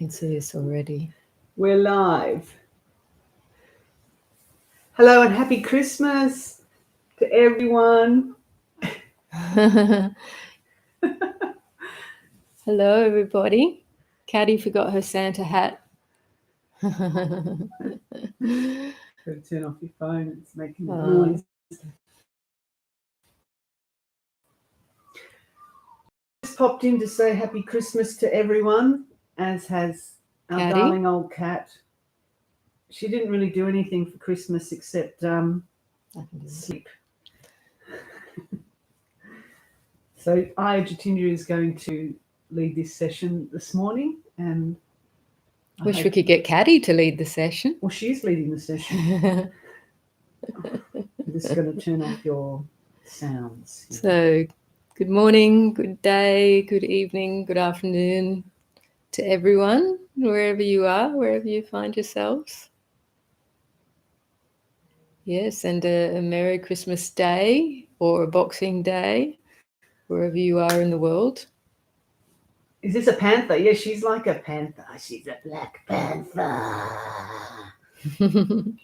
I can see us already. We're live. Hello and happy Christmas to everyone. Hello, everybody. Caddy forgot her Santa hat. Gotta turn off your phone. It's making noise. Just popped in to say happy Christmas to everyone, as has our Caddy? darling old cat. She didn't really do anything for Christmas except sleep. So Ayya Jitindriya is going to lead this session this morning, and wish we could get Caddy to lead the session. Well, she's leading the session. I'm just going to turn off your sounds. So, good morning, good day, good evening, good afternoon to everyone, wherever you are, wherever you find yourselves. Yes, and a Merry Christmas Day or a Boxing Day, wherever you are in the world. Is this a panther? Yeah, she's like a panther. She's a black panther. Do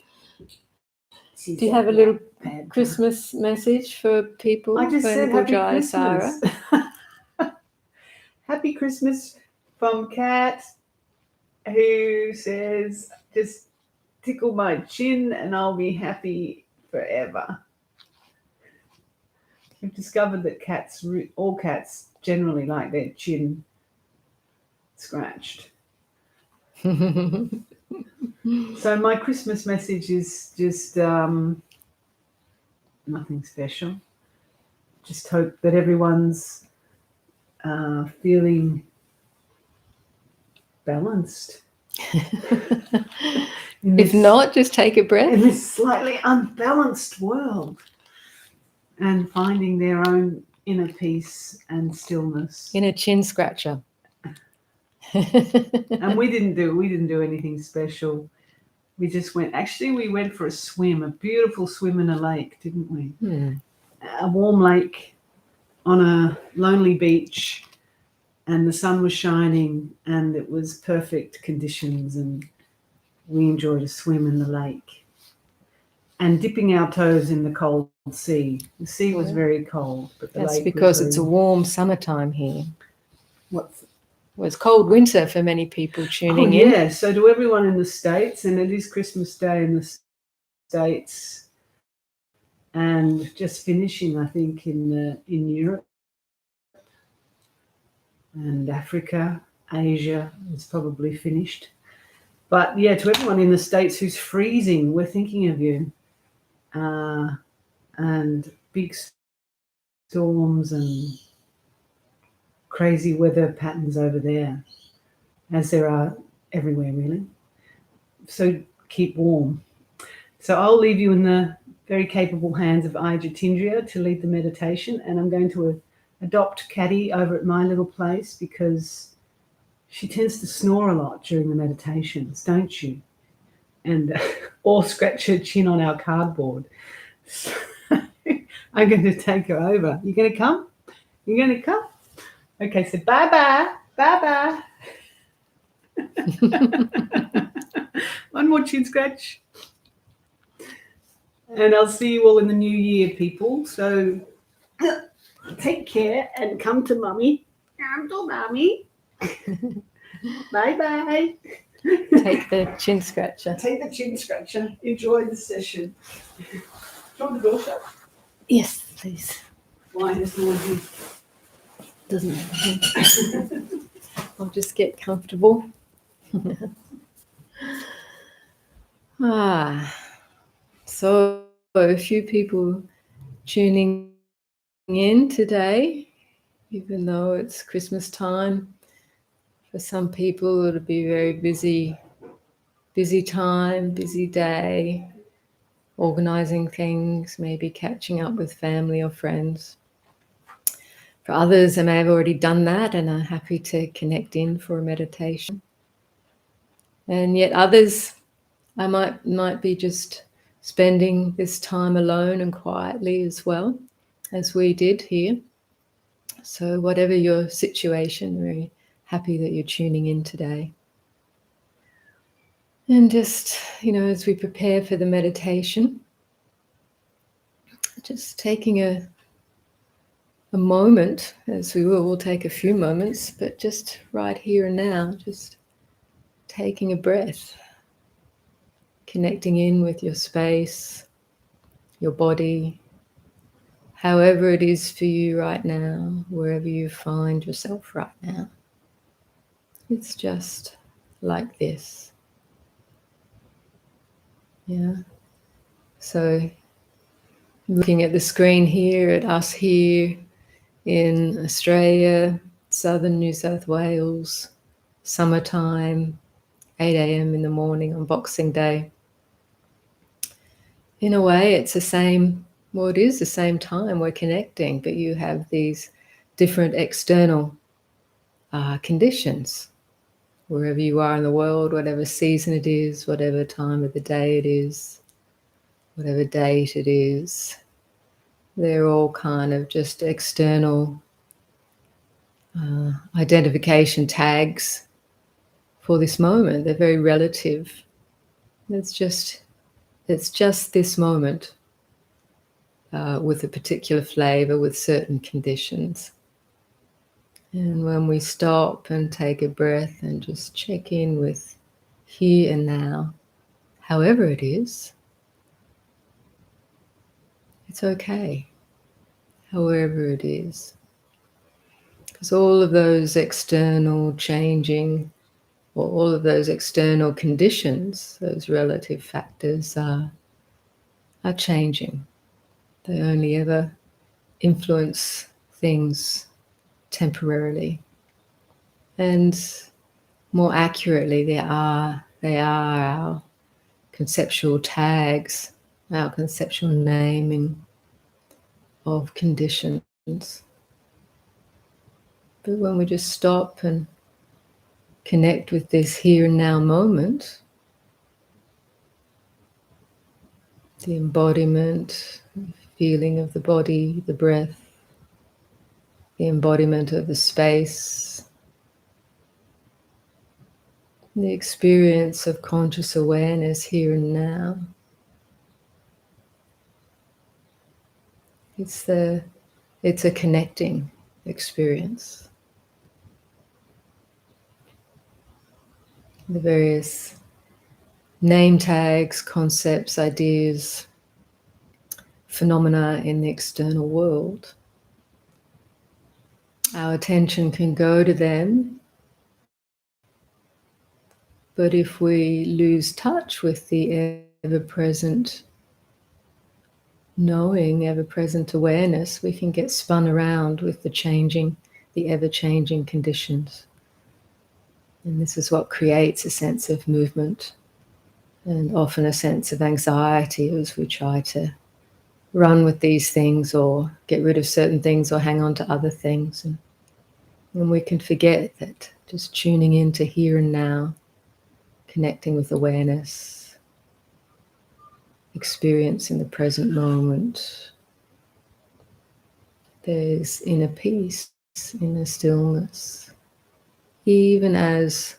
you have a little Christmas message for people? I just said happy Christmas. Sarah? Happy Christmas from Kat, who says, just tickle my chin and I'll be happy forever. We've discovered that all cats generally like their chin scratched. So my Christmas message is just nothing special. Just hope that everyone's feeling balanced. If not, just take a breath. In this slightly unbalanced world, and finding their own inner peace and stillness. Inner chin scratcher. And we didn't do anything special. We just went for a swim, a beautiful swim in a lake, didn't we? A warm lake on a lonely beach, and the sun was shining and it was perfect conditions, and we enjoyed a swim in the lake and dipping our toes in the cold sea. The sea was very cold, but the That's lake because was it's a warm summertime here. Well, it's cold winter for many people tuning in. Yeah, so to everyone in the States, and it is Christmas Day in the States, and just finishing, I think, in Europe and Africa, Asia is probably finished. But yeah, to everyone in the States who's freezing, we're thinking of you. And big storms and crazy weather patterns over there, as there are everywhere, really. So keep warm. So I'll leave you in the very capable hands of Ayya Jitindriya to lead the meditation, and I'm going to adopt Caddy over at my little place because she tends to snore a lot during the meditations, don't you? And or scratch her chin on our cardboard. So I'm going to take her over. You going to come? You going to come? Okay, so bye-bye. Bye-bye. One more chin scratch. And I'll see you all in the new year, people. So take care and come to Mummy. Come to Mummy. Bye-bye. Take the chin scratcher. Take the chin scratcher. Enjoy the session. Do you want the door shut? Yes, please. Why? There's no one here. Doesn't matter. I'll just get comfortable. So a few people tuning in today, even though it's Christmas time. For some people, it'll be very busy time, busy day, organizing things, maybe catching up with family or friends. For others, I may have already done that and are happy to connect in for a meditation. And yet others, I might be just spending this time alone and quietly as well, as we did here. So whatever your situation, very happy that you're tuning in today. And just, as we prepare for the meditation, just taking a moment, as we will, we'll take a few moments, but just right here and now, just taking a breath, connecting in with your space, your body, however it is for you right now, wherever you find yourself right now. It's just like this. Yeah. So looking at the screen here, at us here in Australia, southern New South Wales, summertime, 8 a.m. in the morning on Boxing Day. In a way, it's the same, well, it is the same time we're connecting, but you have these different external conditions. Wherever you are in the world, whatever season it is, whatever time of the day it is, whatever date it is, they're all kind of just external identification tags for this moment. They're very relative. It's just this moment with a particular flavor, with certain conditions. And when we stop and take a breath and just check in with here and now, however it is, it's okay, however it is. Because all of those external changing, or all of those external conditions, those relative factors are changing. They only ever influence things temporarily. And more accurately, they are our conceptual tags, our conceptual naming of conditions. But when we just stop and connect with this here and now moment, the embodiment, feeling of the body, the breath, the embodiment of the space, the experience of conscious awareness here and now. It's a connecting experience. The various name tags, concepts, ideas, phenomena in the external world. Our attention can go to them, but if we lose touch with the ever-present knowing, ever-present awareness, we can get spun around with the ever-changing conditions. And this is what creates a sense of movement and often a sense of anxiety as we try to run with these things or get rid of certain things or hang on to other things. And we can forget that just tuning into here and now, connecting with awareness, experiencing the present moment, there's inner peace, inner stillness, even as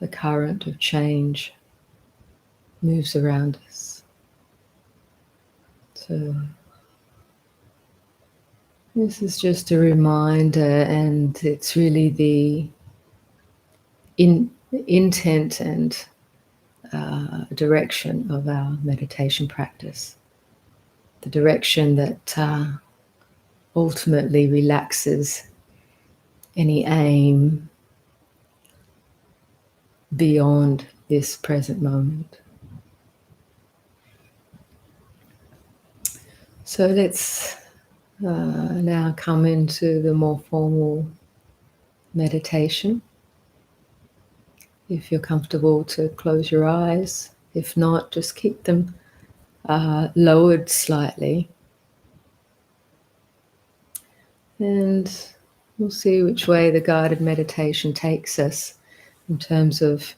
the current of change moves around us. So this is just a reminder, and it's really the intent and direction of our meditation practice. The direction that ultimately relaxes any aim beyond this present moment. So let's now come into the more formal meditation. If you're comfortable to close your eyes, if not, just keep them lowered slightly. And we'll see which way the guided meditation takes us in terms of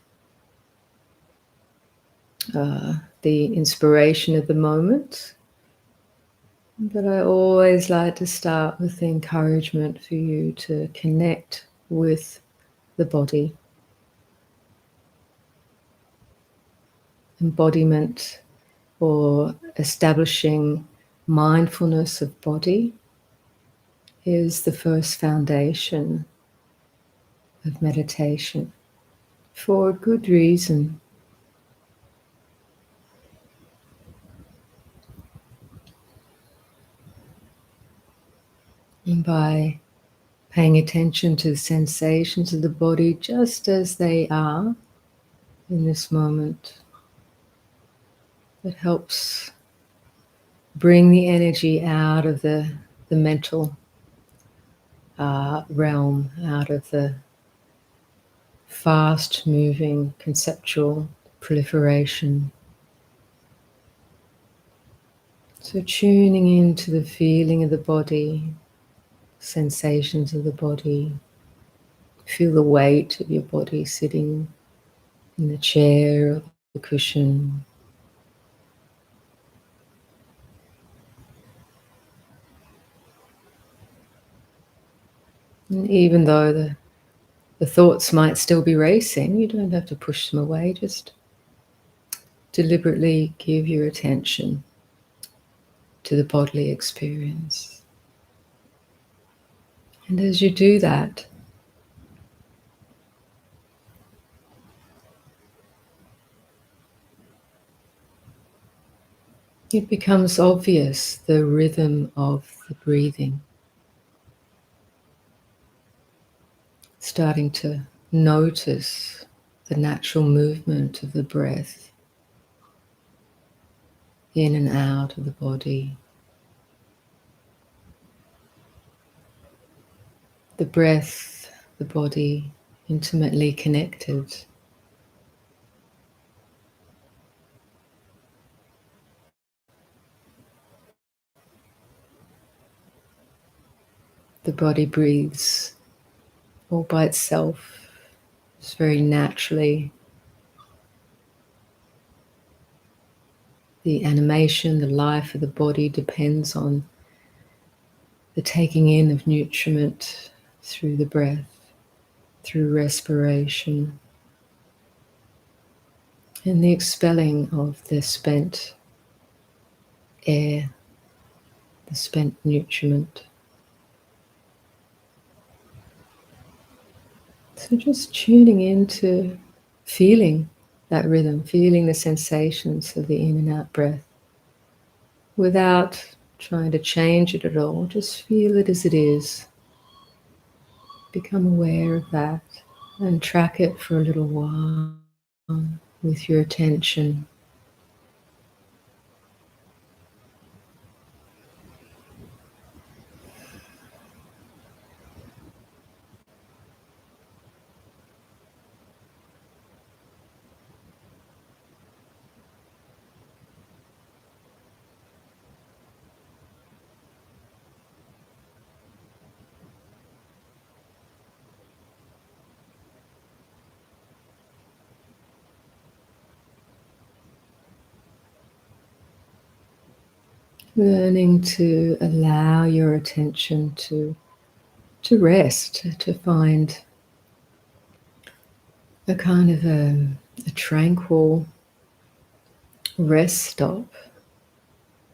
the inspiration of the moment. But I always like to start with the encouragement for you to connect with the body. embodiment or establishing mindfulness of body is the first foundation of meditation for a good reason. And by paying attention to the sensations of the body just as they are in this moment, it helps bring the energy out of the mental realm, out of the fast-moving conceptual proliferation. So tuning into the feeling of the body, sensations of the body. Feel the weight of your body sitting in the chair or the cushion. And even though the thoughts might still be racing, you don't have to push them away. Just deliberately give your attention to the bodily experience. And as you do that, it becomes obvious the rhythm of the breathing. Starting to notice the natural movement of the breath in and out of the body. The breath, the body, intimately connected. The body breathes all by itself, just very naturally. The animation, the life of the body depends on the taking in of nutriment through the breath, through respiration, and the expelling of the spent air, the spent nutriment. So just tuning into feeling that rhythm, feeling the sensations of the in and out breath without trying to change it at all. Just feel it as it is. Become aware of that and track it for a little while with your attention. Learning to allow your attention to rest, to find a kind of a tranquil rest stop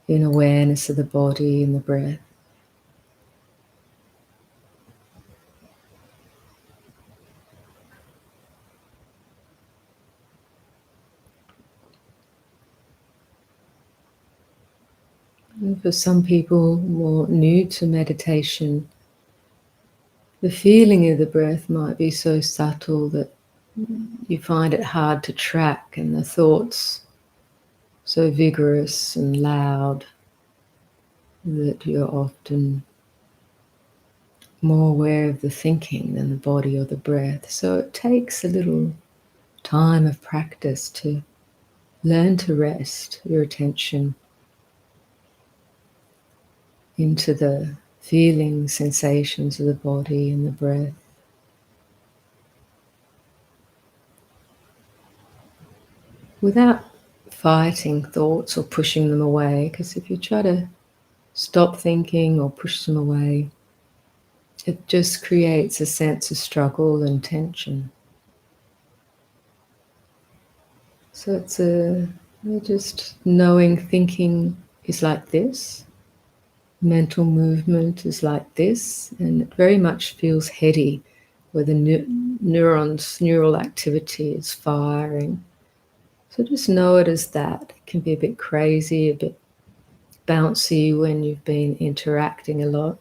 in awareness of the body and the breath. And for some people more new to meditation, the feeling of the breath might be so subtle that you find it hard to track, and the thoughts so vigorous and loud that you're often more aware of the thinking than the body or the breath. So it takes a little time of practice to learn to rest your attention into the feelings, sensations of the body and the breath. Without fighting thoughts or pushing them away, because if you try to stop thinking or push them away, it just creates a sense of struggle and tension. So it's just knowing thinking is like this, mental movement is like this, and it very much feels heady, where the neural activity is firing. So just know it as that. It can be a bit crazy, a bit bouncy when you've been interacting a lot.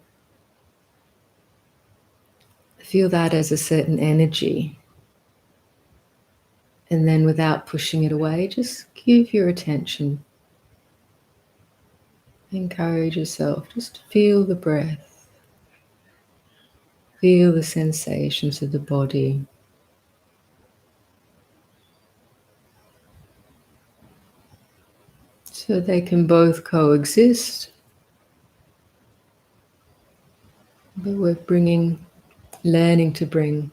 Feel that as a certain energy. And then without pushing it away, just give your attention. Encourage yourself. Just feel the breath. Feel the sensations of the body. So they can both coexist. But we're learning to bring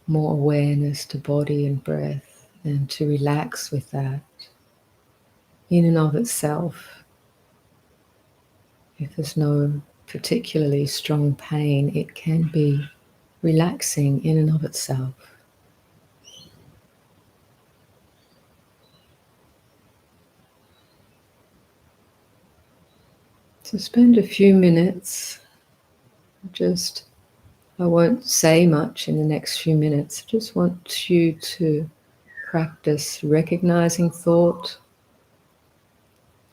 more awareness to body and breath and to relax with that in and of itself. If there's no particularly strong pain, it can be relaxing in and of itself. So spend a few minutes, I won't say much in the next few minutes. I just want you to practice recognizing thought,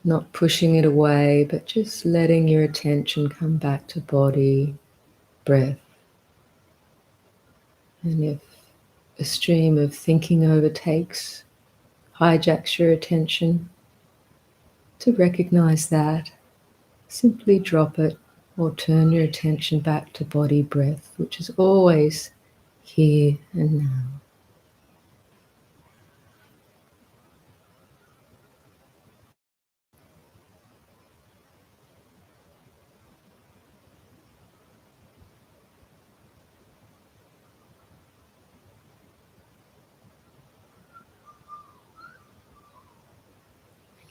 not pushing it away, but just letting your attention come back to body, breath. And if a stream of thinking hijacks your attention, to recognize that, simply drop it or turn your attention back to body, breath, which is always here and now.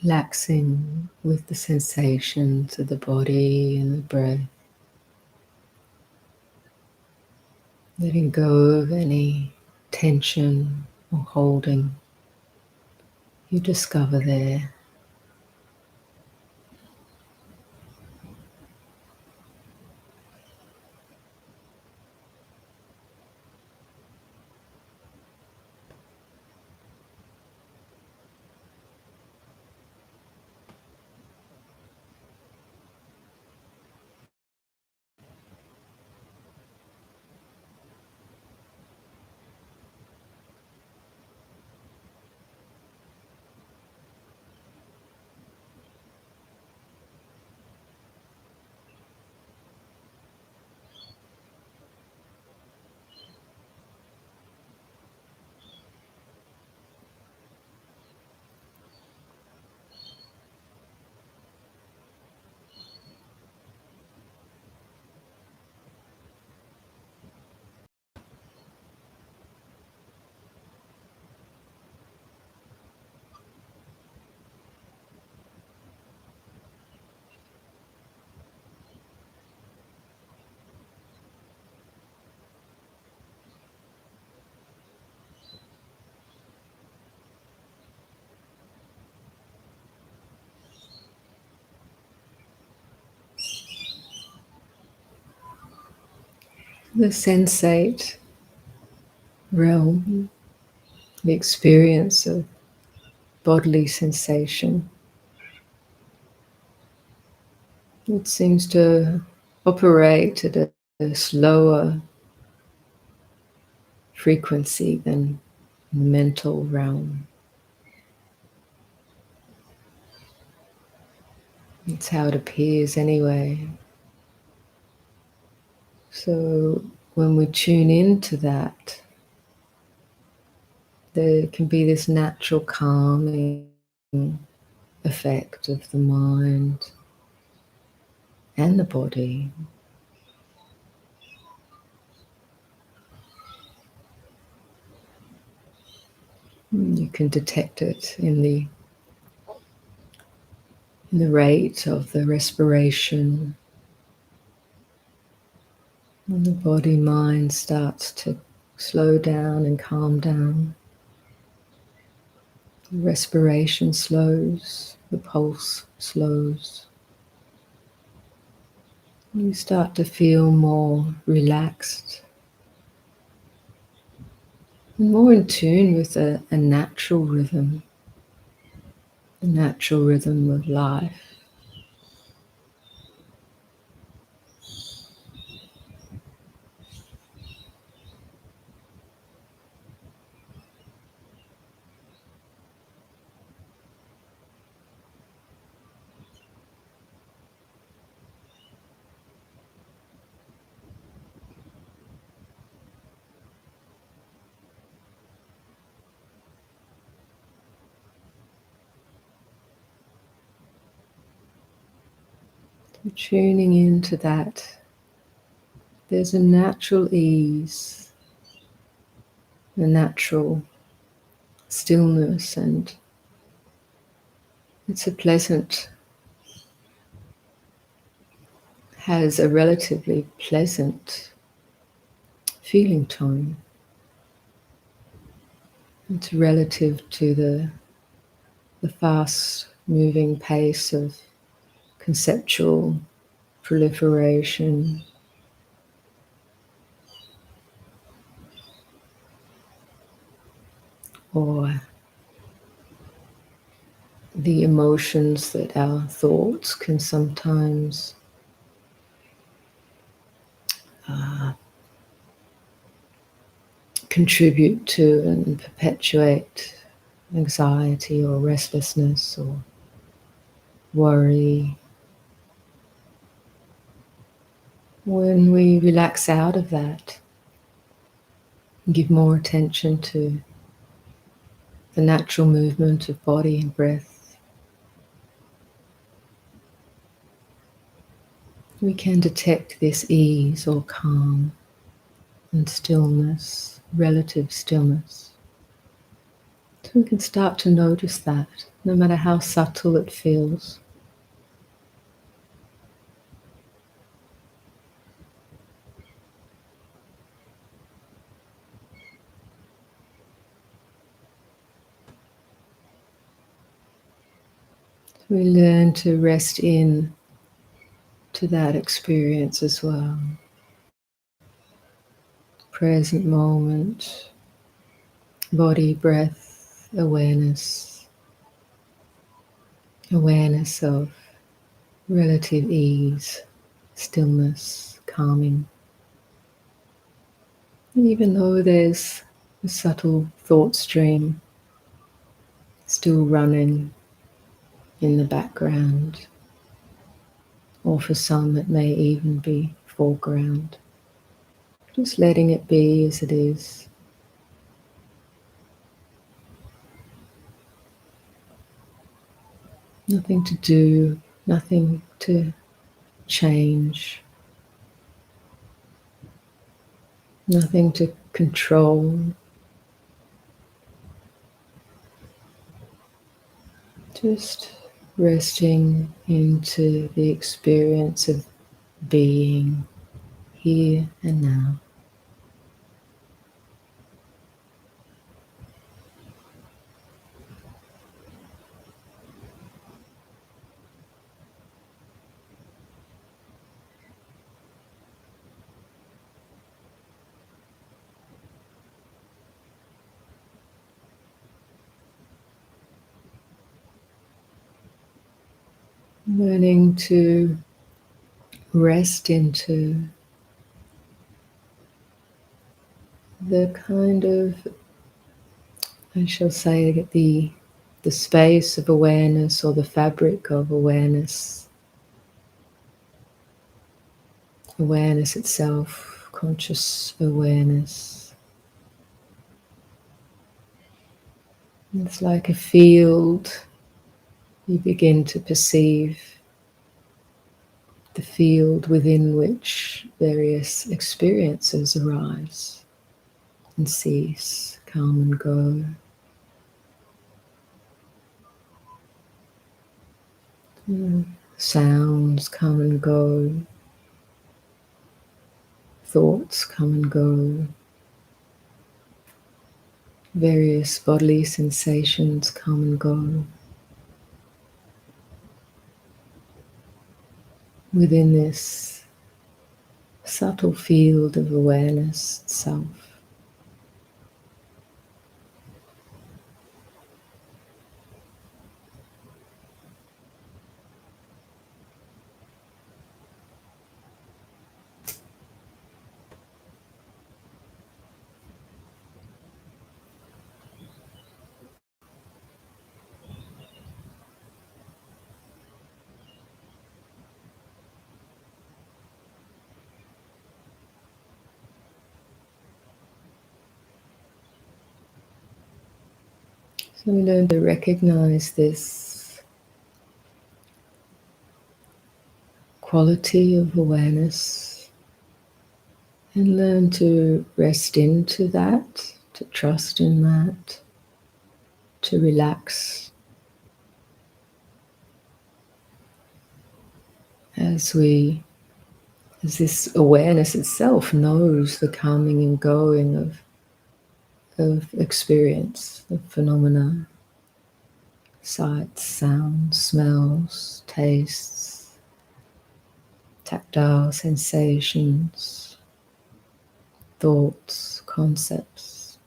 Relaxing with the sensations of the body and the breath. Letting go of any tension or holding you discover there. The sensate realm, the experience of bodily sensation. It seems to operate at a slower frequency than the mental realm. It's how it appears anyway. So when we tune into that, there can be this natural calming effect of the mind and the body. You can detect it in the rate of the respiration. When the body-mind starts to slow down and calm down. The respiration slows, the pulse slows. You start to feel more relaxed and more in tune with a natural rhythm, the natural rhythm of life. So tuning into that, there's a natural ease, a natural stillness, and it's a pleasant, has a relatively pleasant feeling tone. It's relative to the fast moving pace of conceptual proliferation, or the emotions that our thoughts can sometimes contribute to and perpetuate anxiety or restlessness or worry. When we relax out of that, give more attention to the natural movement of body and breath, we can detect this ease or calm and stillness, relative stillness. So we can start to notice that, no matter how subtle it feels. So we learn to rest in to that experience as well. Present moment, body, breath, awareness, awareness of relative ease, stillness, calming. And even though there's a subtle thought stream still running in the background, or for some it may even be foreground, just letting it be as it is. Nothing to do, nothing to change, nothing to control. Just resting into the experience of being here and now. Learning to rest into the kind of, I shall say, the space of awareness or the fabric of awareness. Awareness itself, conscious awareness. It's like a field. You begin to perceive the field within which various experiences arise and cease, come and go. Sounds come and go, thoughts come and go, various bodily sensations come and go within this subtle field of awareness itself. So we learn to recognize this quality of awareness and learn to rest into that, to trust in that, to relax as this awareness itself knows the coming and going of experience, of phenomena, sights, sounds, smells, tastes, tactile sensations, thoughts, concepts,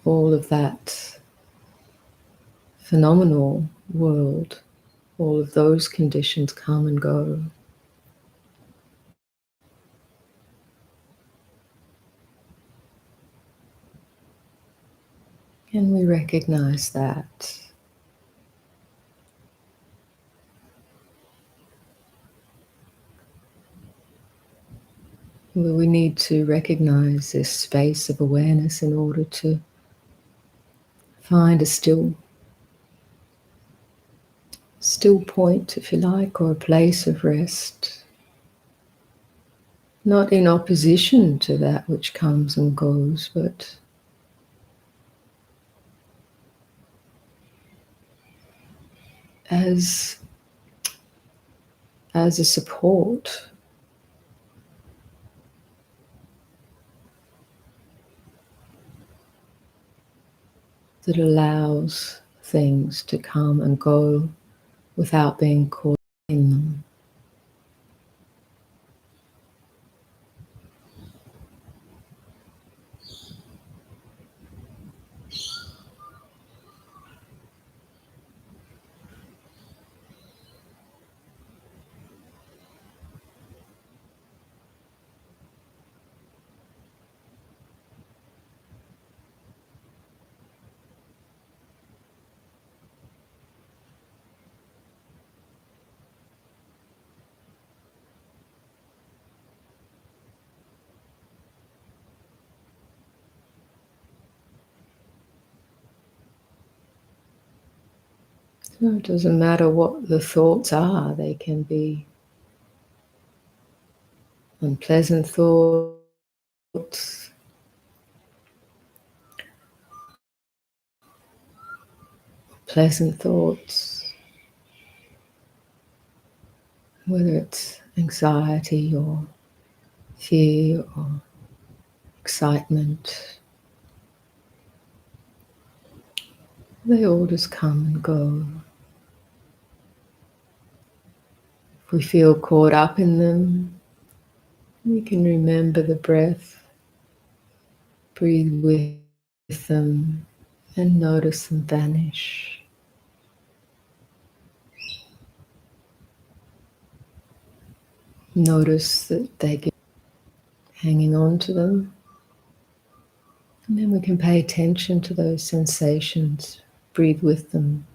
all of that phenomenal world, all of those conditions come and go. And we recognize that. We need to recognize this space of awareness in order to find a still point, if you like, or a place of rest, not in opposition to that which comes and goes, but as a support that allows things to come and go without being caught in them. So it doesn't matter what the thoughts are, they can be unpleasant thoughts, pleasant thoughts, whether it's anxiety or fear or excitement. They all just come and go. If we feel caught up in them, we can remember the breath, breathe with them, and notice them vanish. Notice that they get hanging on to them. And then we can pay attention to those sensations, breathe with them,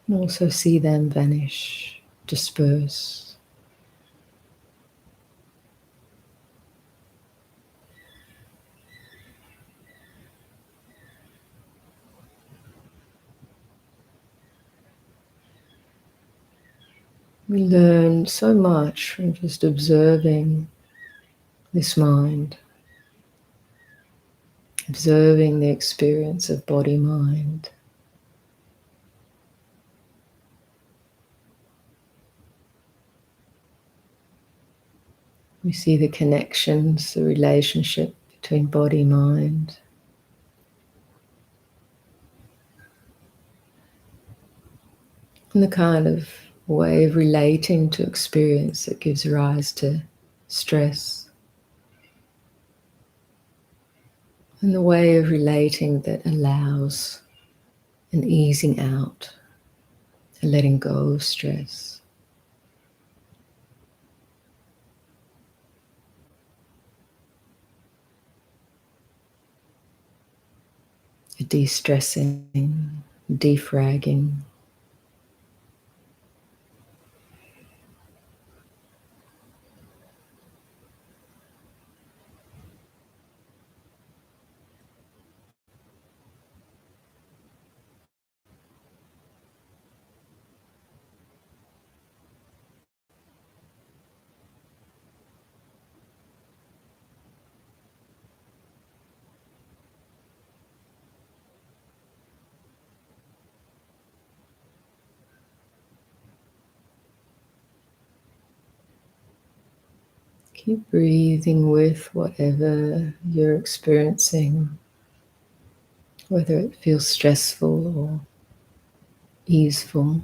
and also see them vanish, disperse. We learn so much from just observing this mind, observing the experience of body-mind. We see the connections, the relationship between body, mind. And the kind of way of relating to experience that gives rise to stress. And the way of relating that allows an easing out, a letting go of stress. A de-stressing, defragging. Keep breathing with whatever you're experiencing, whether it feels stressful or easeful.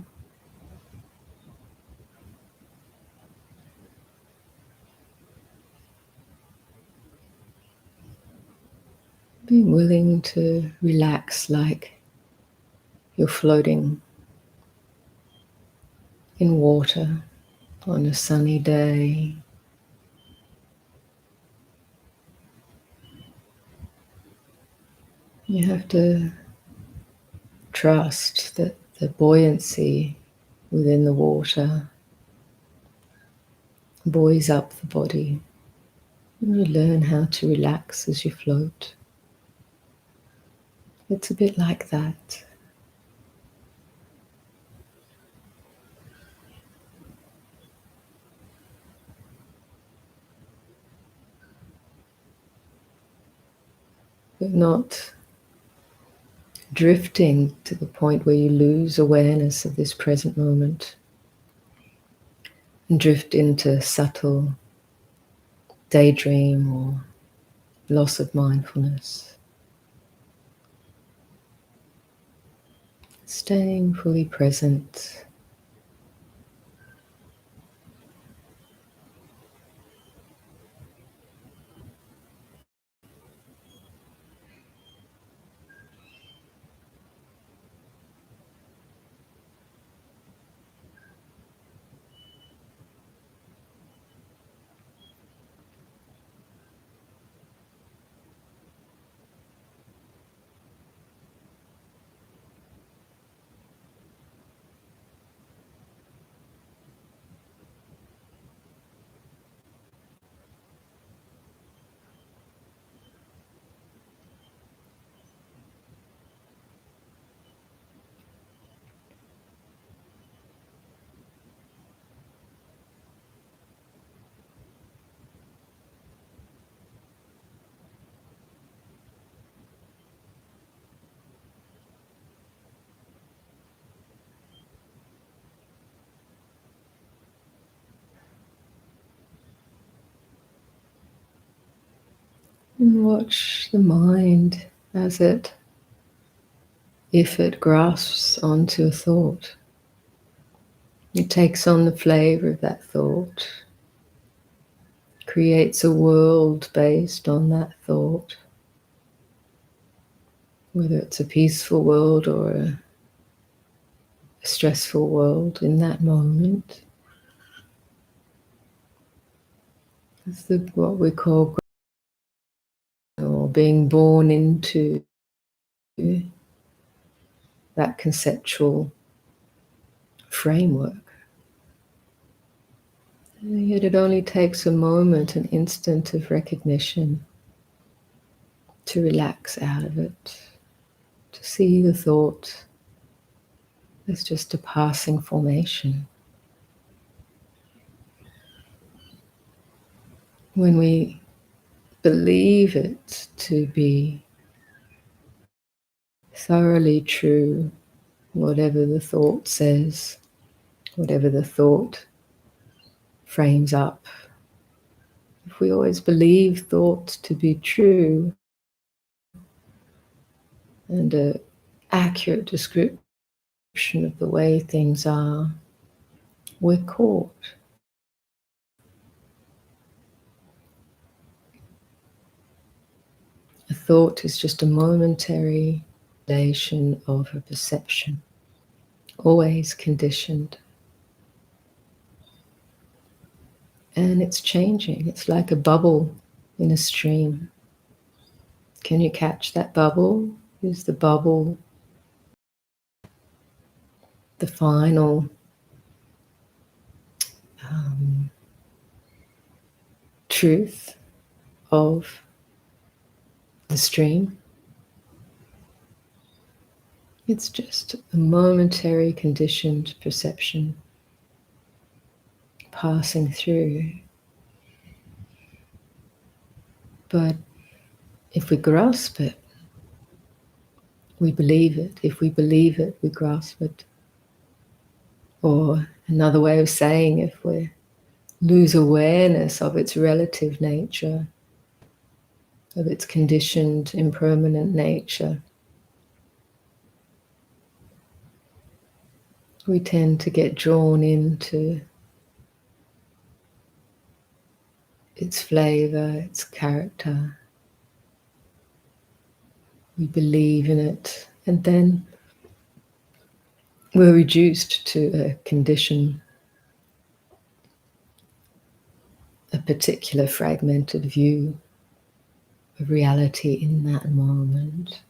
Being willing to relax like you're floating in water on a sunny day. You have to trust that the buoyancy within the water buoys up the body. And you learn how to relax as you float. It's a bit like that. But not drifting to the point where you lose awareness of this present moment and drift into subtle daydream or loss of mindfulness. Staying fully present. And watch the mind as it, if it grasps onto a thought, it takes on the flavor of that thought, creates a world based on that thought, whether it's a peaceful world or a stressful world in that moment. It's what we call or being born into that conceptual framework. And yet it only takes a moment, an instant of recognition to relax out of it, to see the thought as just a passing formation. When we believe it to be thoroughly true, whatever the thought says, whatever the thought frames up, If we always believe thoughts to be true and an accurate description of the way things are, we're caught. A thought is just a momentary relation of a perception, always conditioned. And it's changing. It's like a bubble in a stream. Can you catch that bubble? Is the bubble the final truth of the stream? It's just a momentary conditioned perception passing through. But if we grasp it, we believe it. If we believe it, we grasp it. Or another way of saying, if we lose awareness of its relative nature, of its conditioned, impermanent nature, we tend to get drawn into its flavor, its character. We believe in it, and then we're reduced to a condition, a particular fragmented view of reality in that moment.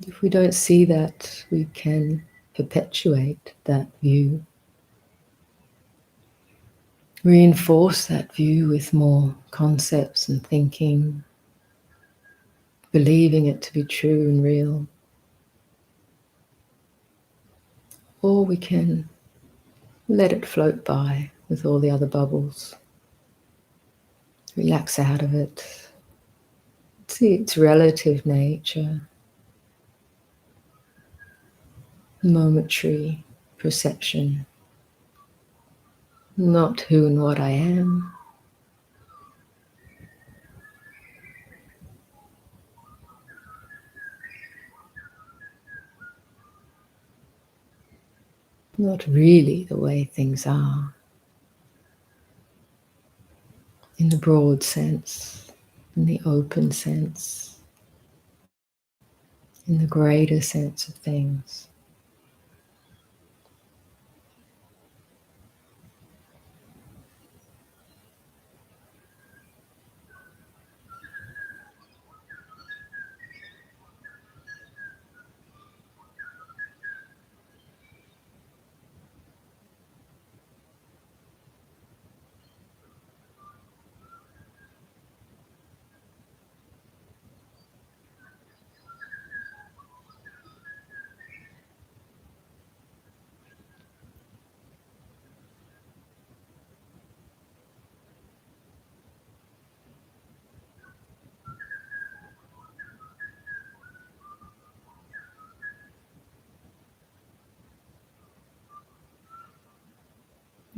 If we don't see that, we can perpetuate that view, reinforce that view with more concepts and thinking, believing it to be true and real. Or we can let it float by with all the other bubbles. Relax out of it. See its relative nature, momentary perception, not who and what I am. Not really the way things are, in the broad sense, in the open sense, in the greater sense of things.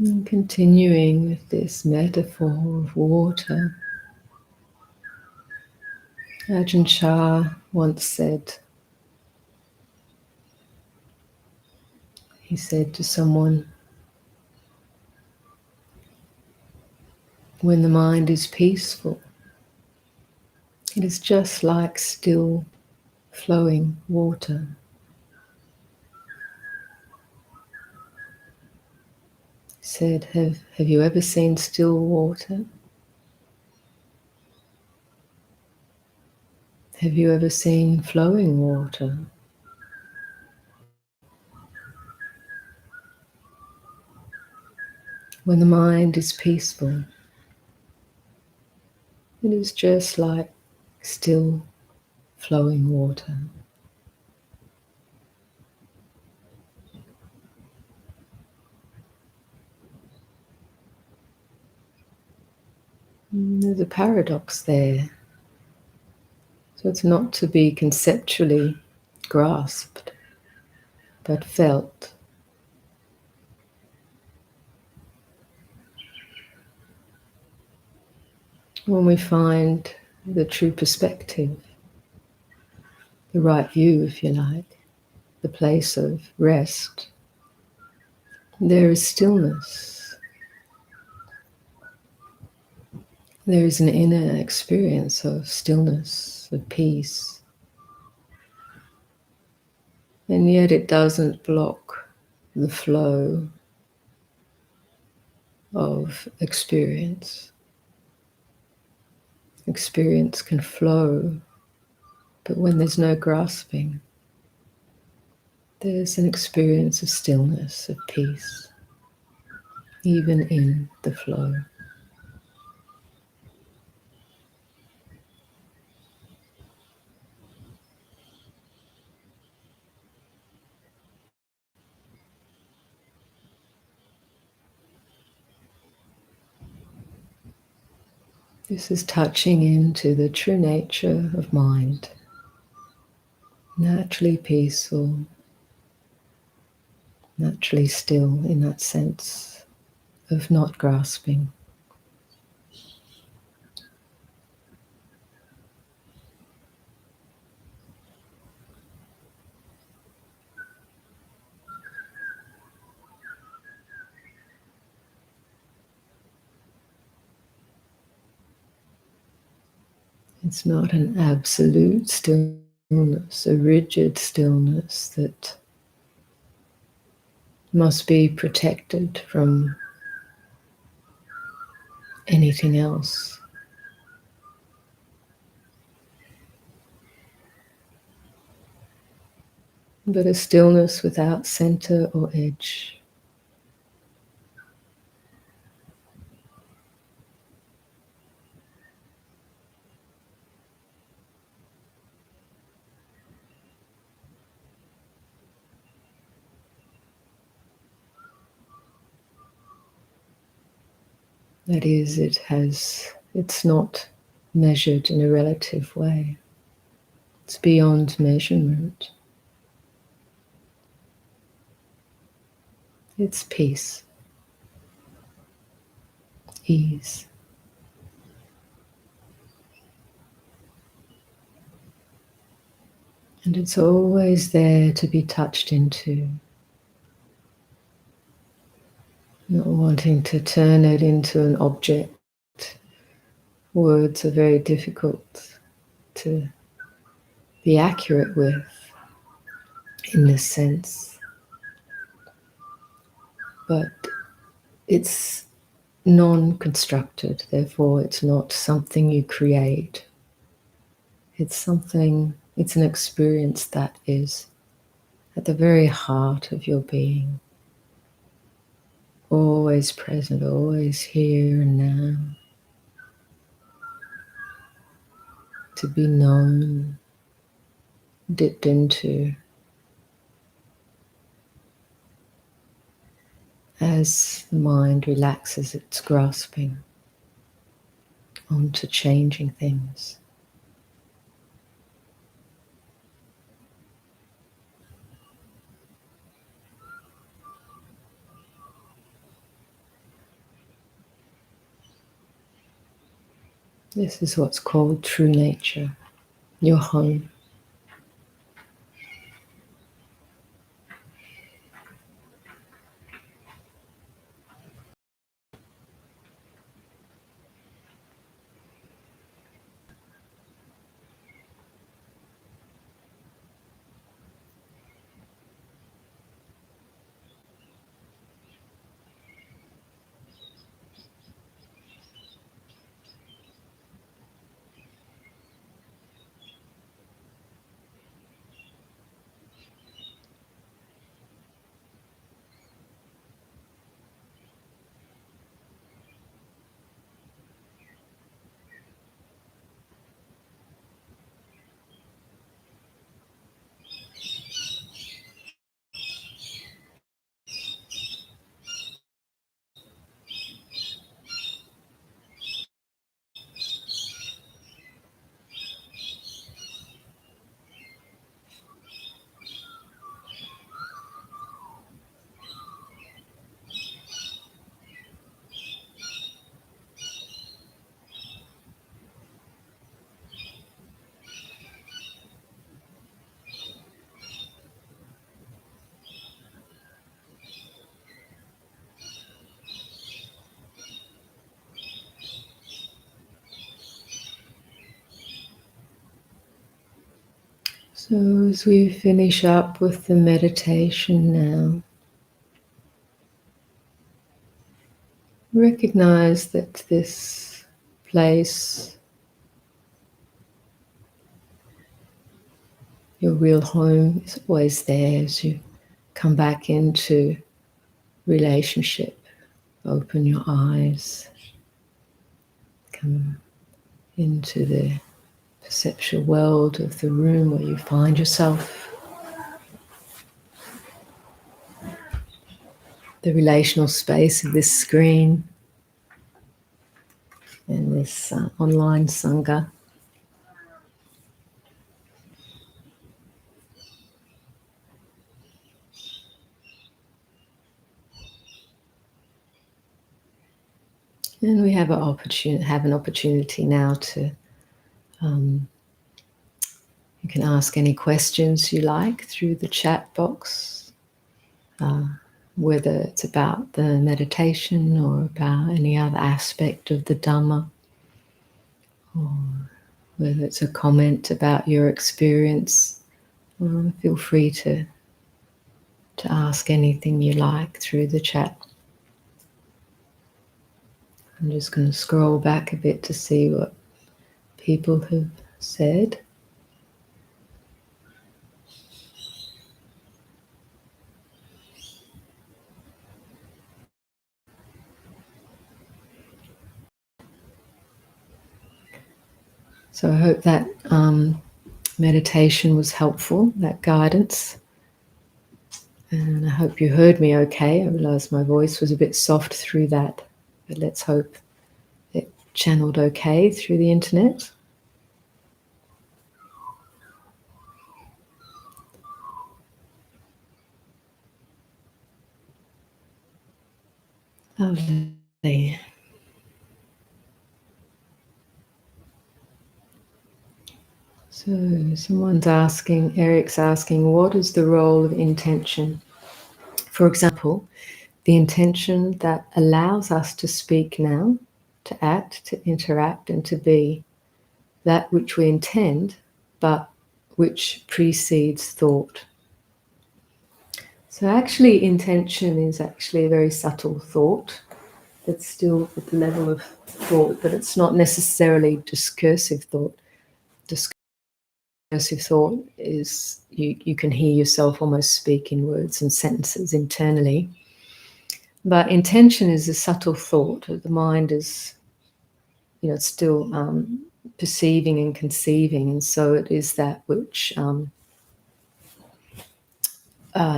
And continuing with this metaphor of water, Ajahn Chah once said, he said to someone, when the mind is peaceful, it is just like still flowing water. He said, have you ever seen still water? Have you ever seen flowing water? When the mind is peaceful, it is just like still flowing water. There's a paradox there. So it's not to be conceptually grasped, but felt. When we find the true perspective, the right view, if you like, the place of rest, there is stillness. There is an inner experience of stillness, of peace. And yet it doesn't block the flow of experience. Experience can flow, but when there's no grasping, there's an experience of stillness, of peace, even in the flow. This is touching into the true nature of mind, naturally peaceful, naturally still in that sense of not grasping. It's not an absolute stillness, a rigid stillness that must be protected from anything else. But a stillness without center or edge. That is, it's not measured in a relative way. It's beyond measurement. It's peace, ease. And it's always there to be touched into. Not wanting to turn it into an object. Words are very difficult to be accurate with in this sense. But it's non-constructed, therefore it's not something you create. It's an experience that is at the very heart of your being. Always present, always here and now. To be known, dipped into, as the mind relaxes its grasping onto changing things. This is what's called true nature, your home. So as we finish up with the meditation now, recognize that this place, your real home, is always there as you come back into relationship. Open your eyes, come into the perceptual world of the room where you find yourself. The relational space of this screen and this online Sangha. And we have an opportunity now to, you can ask any questions you like through the chat box, whether it's about the meditation or about any other aspect of the Dhamma, or whether it's a comment about your experience. Feel free to ask anything you like through the chat. I'm just going to scroll back a bit to see what people have said. So I hope that meditation was helpful, that guidance. And I hope you heard me okay. I realized my voice was a bit soft through that, but let's hope it channeled okay through the internet. Lovely. So someone's asking, Eric's asking, what is the role of intention? For example, the intention that allows us to speak now, to act, to interact, and to be that which we intend, but which precedes thought. So actually, intention is actually a very subtle thought. It's still at the level of thought, but it's not necessarily discursive thought. Discursive thought is you can hear yourself almost speak in words and sentences internally. But intention is a subtle thought. The mind is, it's still perceiving and conceiving, and so it is that which,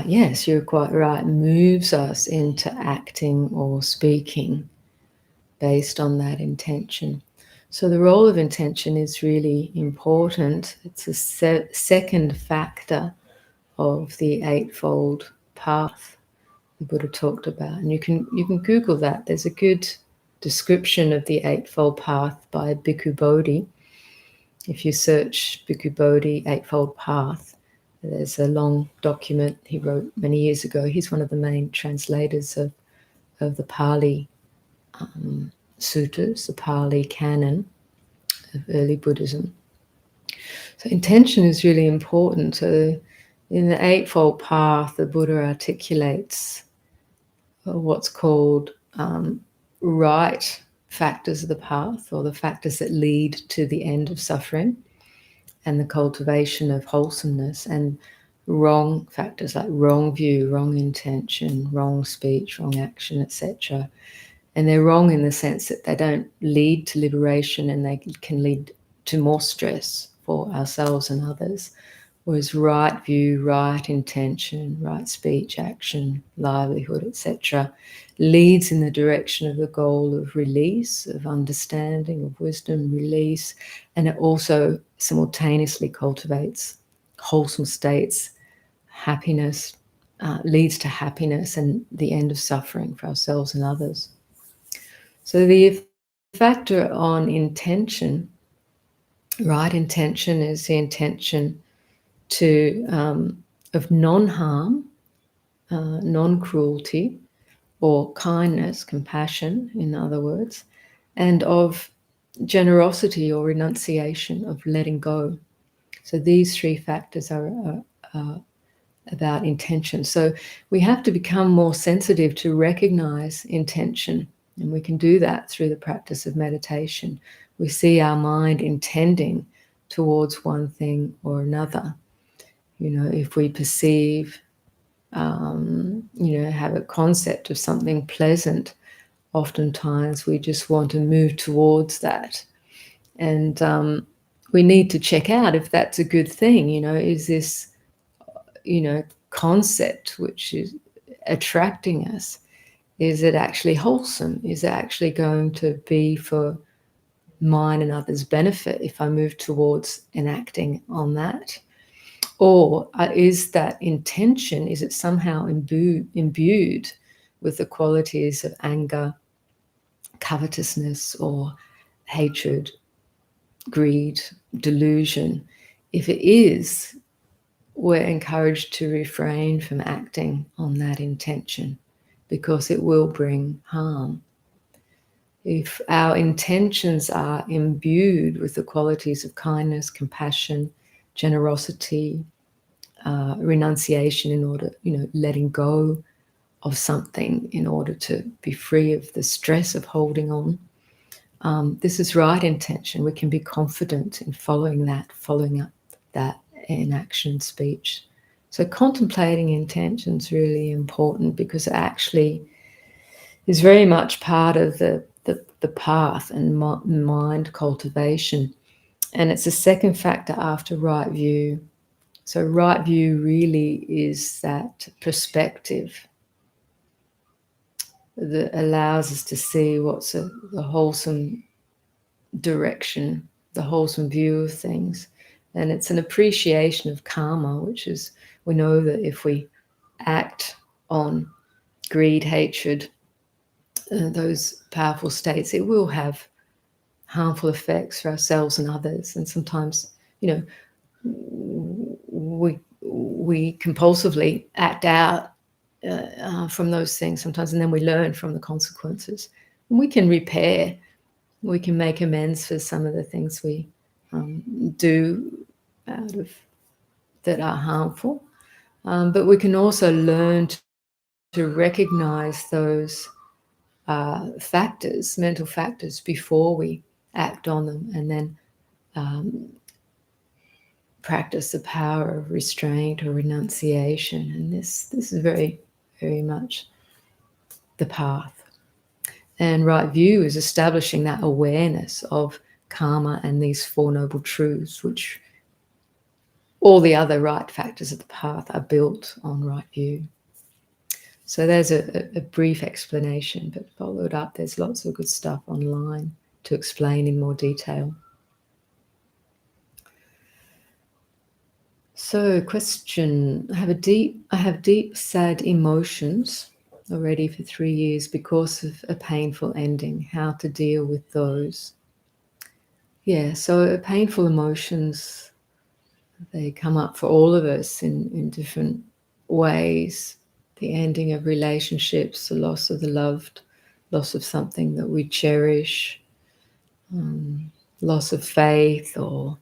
yes, you're quite right, moves us into acting or speaking based on that intention. So the role of intention is really important. It's a second factor of the Eightfold Path the Buddha talked about. And you can Google that. There's a good description of the Eightfold Path by Bhikkhu Bodhi. If you search Bhikkhu Bodhi Eightfold Path, there's a long document he wrote many years ago. He's one of the main translators of the Pali suttas, the Pali canon of early Buddhism. So intention is really important. So in the Eightfold Path, the Buddha articulates what's called right factors of the path, or the factors that lead to the end of suffering and the cultivation of wholesomeness, and wrong factors like wrong view, wrong intention, wrong speech, wrong action, etc. And they're wrong in the sense that they don't lead to liberation, and they can lead to more stress for ourselves and others. Whereas right view, right intention, right speech, action, livelihood, etc., leads in the direction of the goal of release, of understanding, of wisdom, release, and it also simultaneously cultivates wholesome states, happiness, leads to happiness and the end of suffering for ourselves and others. So the factor on intention, right intention, is the intention of non-harm, non-cruelty, or kindness, compassion, in other words, and of generosity or renunciation, of letting go. So these 3 factors are about intention. So we have to become more sensitive to recognize intention, and we can do that through the practice of meditation. We see our mind intending towards one thing or another. If we perceive, have a concept of something pleasant, oftentimes we just want to move towards that. And we need to check out if that's a good thing. Is this, concept which is attracting us, is it actually wholesome? Is it actually going to be for mine and others' benefit if I move towards enacting on that? Or is that intention, is it somehow imbued with the qualities of anger, covetousness, or hatred, greed, delusion? If it is, we're encouraged to refrain from acting on that intention because it will bring harm. If our intentions are imbued with the qualities of kindness, compassion, generosity, renunciation, in order, letting go of something in order to be free of the stress of holding on, this is right intention. We can be confident in following up that in action, speech. So contemplating intention is really important because it actually is very much part of the path and mind cultivation. And it's the second factor after right view. So right view really is that perspective that allows us to see what's the wholesome direction, the wholesome view of things. And it's an appreciation of karma, which is, we know that if we act on greed, hatred, those powerful states, it will have harmful effects for ourselves and others. And sometimes, we compulsively act out from those things sometimes, and then we learn from the consequences. And we can repair, we can make amends for some of the things we do out of that are harmful. But we can also learn to recognize those factors, mental factors, before we act on them, and then practice the power of restraint or renunciation. And this is very, very much the path. And right view is establishing that awareness of karma and these 4 noble truths, which all the other right factors of the path are built on right view. So there's a brief explanation, but followed up, there's lots of good stuff online to explain in more detail. So, question: I have deep sad emotions already for 3 years because of a painful ending. How to deal with those? Yeah, so painful emotions, they come up for all of us in different ways. The ending of relationships, the loss of the loved, loss of something that we cherish, loss of faith, or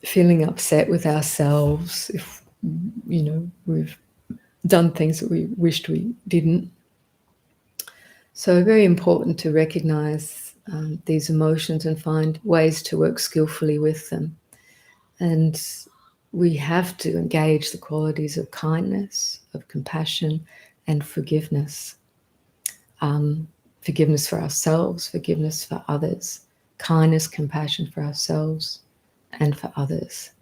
feeling upset with ourselves if, we've done things that we wished we didn't. So very important to recognize these emotions and find ways to work skillfully with them. And we have to engage the qualities of kindness, of compassion, and forgiveness. Forgiveness for ourselves, forgiveness for others, kindness, compassion for ourselves and for others.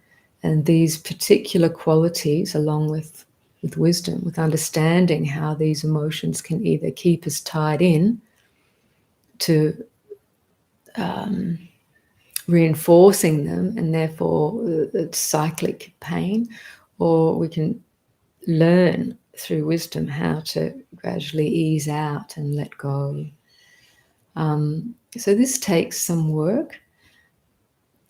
And these particular qualities, along with wisdom, with understanding how these emotions can either keep us tied in to reinforcing them, and therefore it's cyclic pain, or we can learn through wisdom how to gradually ease out and let go. So this takes some work,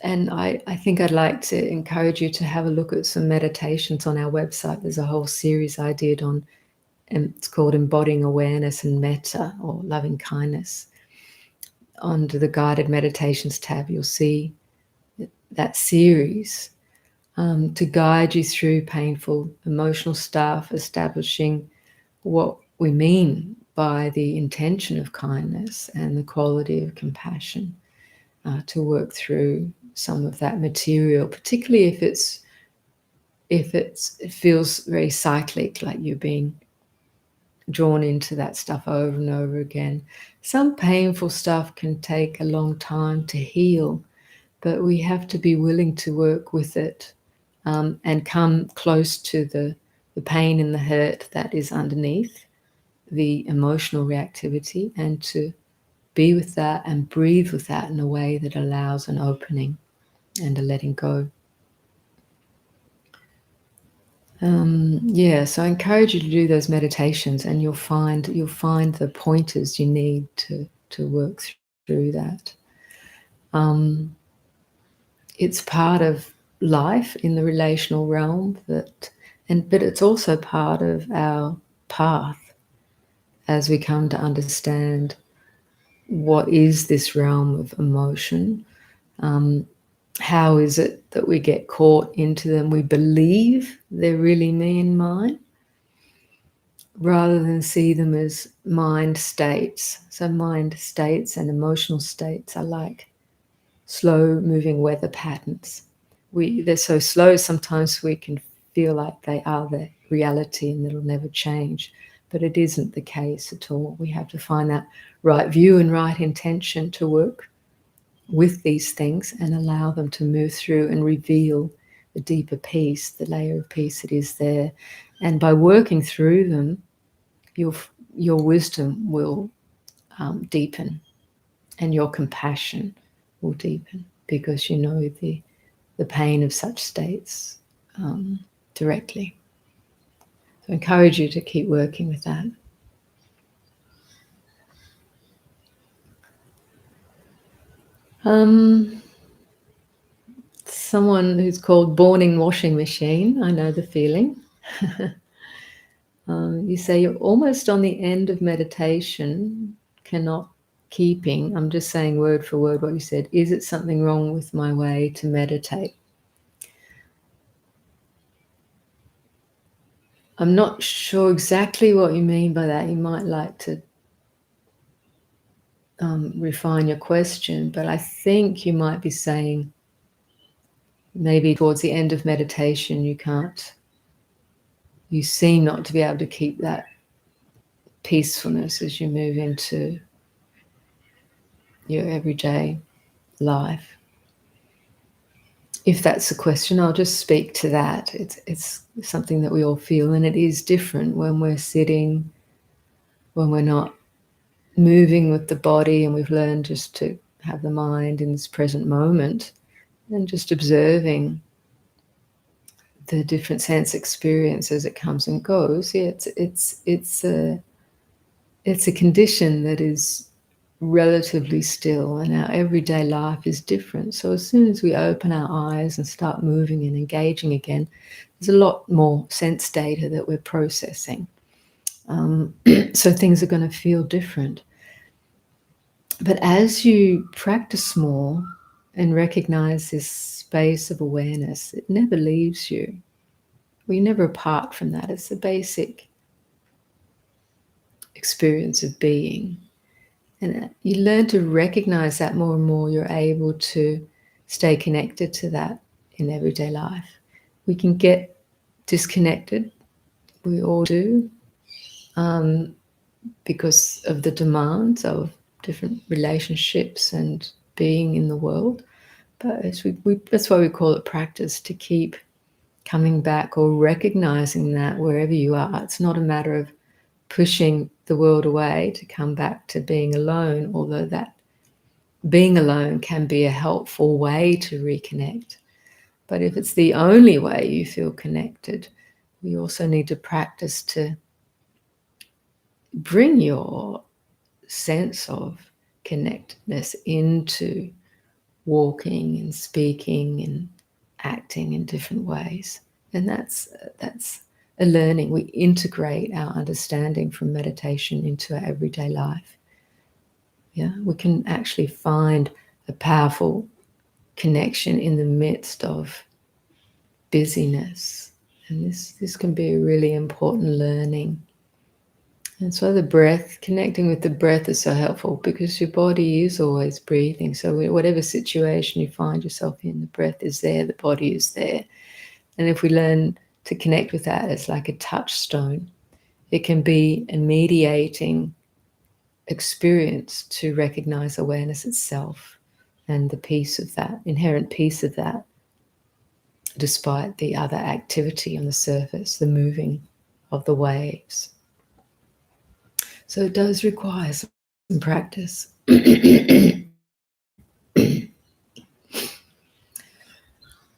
and I think I'd like to encourage you to have a look at some meditations on our website. There's a whole series I did on, and it's called Embodying Awareness and Metta, or Loving Kindness. Under the Guided Meditations tab, you'll see that series to guide you through painful emotional stuff, establishing what we mean by the intention of kindness and the quality of compassion, to work through some of that material, particularly if it feels very cyclic, like you're being drawn into that stuff over and over again. Some painful stuff can take a long time to heal, but we have to be willing to work with it and come close to the pain and the hurt that is underneath the emotional reactivity, and to be with that and breathe with that in a way that allows an opening and a letting go. So I encourage you to do those meditations, and you'll find the pointers you need to work through that. It's part of life in the relational realm, but it's also part of our path as we come to understand what is this realm of emotion. How is it that we get caught into them? We believe they're really me and mine, rather than see them as mind states. So mind states and emotional states are like slow moving weather patterns. They're so slow sometimes we can feel like they are the reality and it'll never change. But it isn't the case at all. We have to find that right view and right intention to work with these things and allow them to move through and reveal the deeper peace, the layer of peace that is there. And by working through them, your wisdom will deepen, and your compassion will deepen, because you know the pain of such states directly. So I encourage you to keep working with that. Someone who's called Born in Washing Machine, I know the feeling. You say you're almost on the end of meditation, cannot keeping. I'm just saying word for word what you said. Is it something wrong with my way to meditate? I'm not sure exactly what you mean by that. You might like to refine your question, but I think you might be saying maybe towards the end of meditation you seem not to be able to keep that peacefulness as you move into your everyday life. If that's the question, I'll just speak to that. It's something that we all feel, and it is different when we're sitting, when we're not moving with the body, and we've learned just to have the mind in this present moment and just observing the different sense experience as it comes and goes. Yeah, it's a condition that is relatively still, and our everyday life is different. So as soon as we open our eyes and start moving and engaging again, there's a lot more sense data that we're processing. So things are going to feel different. But as you practice more and recognize this space of awareness, it never leaves you. We never apart from that. It's the basic experience of being. And you learn to recognize that more and more, you're able to stay connected to that in everyday life. We can get disconnected, we all do, because of the demands of different relationships and being in the world. But that's why we call it practice, to keep coming back or recognizing that wherever you are. It's not a matter of pushing the world away to come back to being alone, although that being alone can be a helpful way to reconnect. But if it's the only way you feel connected, we also need to practice to bring your sense of connectedness into walking and speaking and acting in different ways. And that's a learning. We integrate our understanding from meditation into our everyday life. Yeah, we can actually find a powerful connection in the midst of busyness. And this can be a really important learning. And so the breath, connecting with the breath is so helpful because your body is always breathing. So whatever situation you find yourself in, the breath is there, the body is there. And if we learn to connect with that, it's like a touchstone. It can be a mediating experience to recognize awareness itself and the peace of that, inherent peace of that, despite the other activity on the surface, the moving of the waves. So it does require some practice.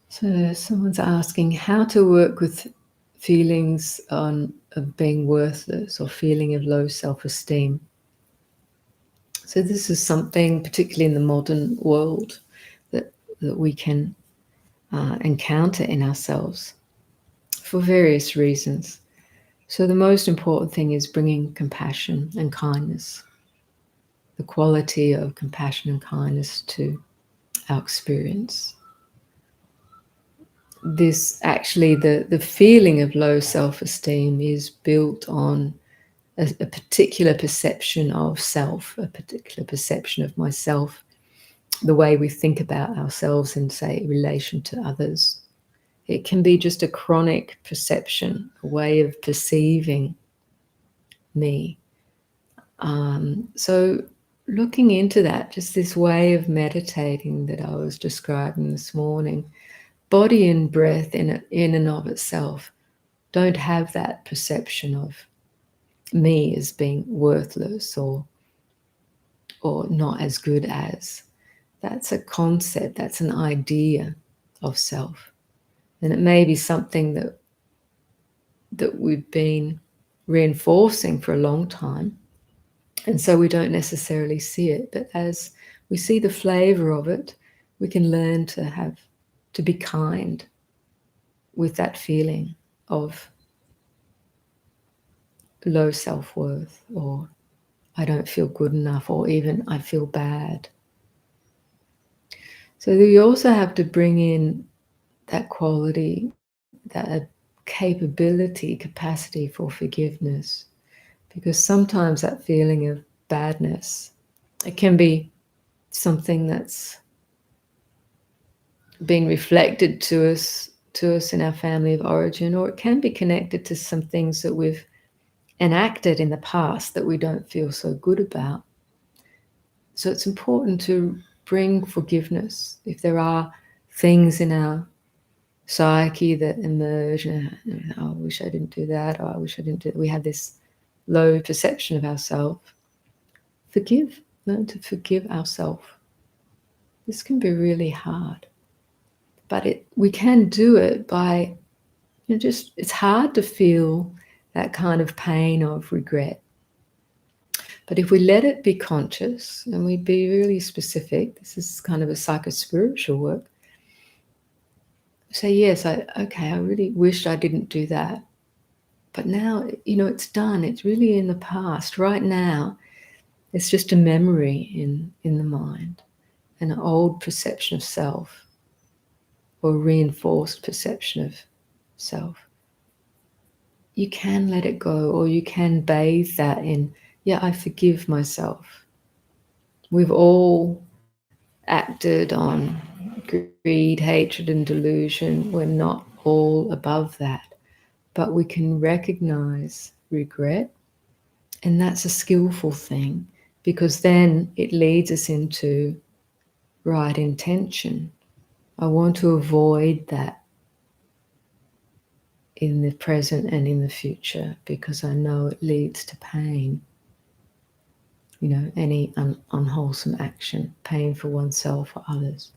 So someone's asking how to work with feelings of being worthless or feeling of low self-esteem. So this is something, particularly in the modern world, that we can encounter in ourselves for various reasons. So the most important thing is bringing compassion and kindness, the quality of compassion and kindness to our experience. This actually, the feeling of low self-esteem is built on a particular perception of self, a particular perception of myself, the way we think about ourselves in, say, relation to others. It can be just a chronic perception, a way of perceiving me. So looking into that, just this way of meditating that I was describing this morning, body and breath in and of itself don't have that perception of me as being worthless or not as good as. That's a concept, that's an idea of self. And it may be something that we've been reinforcing for a long time. And so we don't necessarily see it. But as we see the flavor of it, we can learn to be kind with that feeling of low self-worth, or I don't feel good enough, or even I feel bad. So we also have to bring in that quality, that capability, capacity for forgiveness, because sometimes that feeling of badness, it can be something that's been reflected to us in our family of origin, or it can be connected to some things that we've enacted in the past that we don't feel so good about. So it's important to bring forgiveness. If there are things in our psyche that emerge, oh, I wish I didn't do that, or I wish I didn't do that. We have this low perception of ourselves. Forgive, learn to forgive ourselves. This can be really hard, but we can do it by it's hard to feel that kind of pain of regret. But if we let it be conscious and we be really specific, this is kind of a psycho-spiritual work. Say, yes, I really wished I didn't do that. But now, it's done. It's really in the past. Right now, it's just a memory in the mind, an old perception of self, or reinforced perception of self. You can let it go, or you can bathe that in, I forgive myself. We've all acted on greed, hatred, and delusion. We're not all above that, but we can recognize regret, and that's a skillful thing, because then it leads us into right intention. I want to avoid that in the present and in the future, because I know it leads to pain. Any unwholesome action, pain for oneself or others.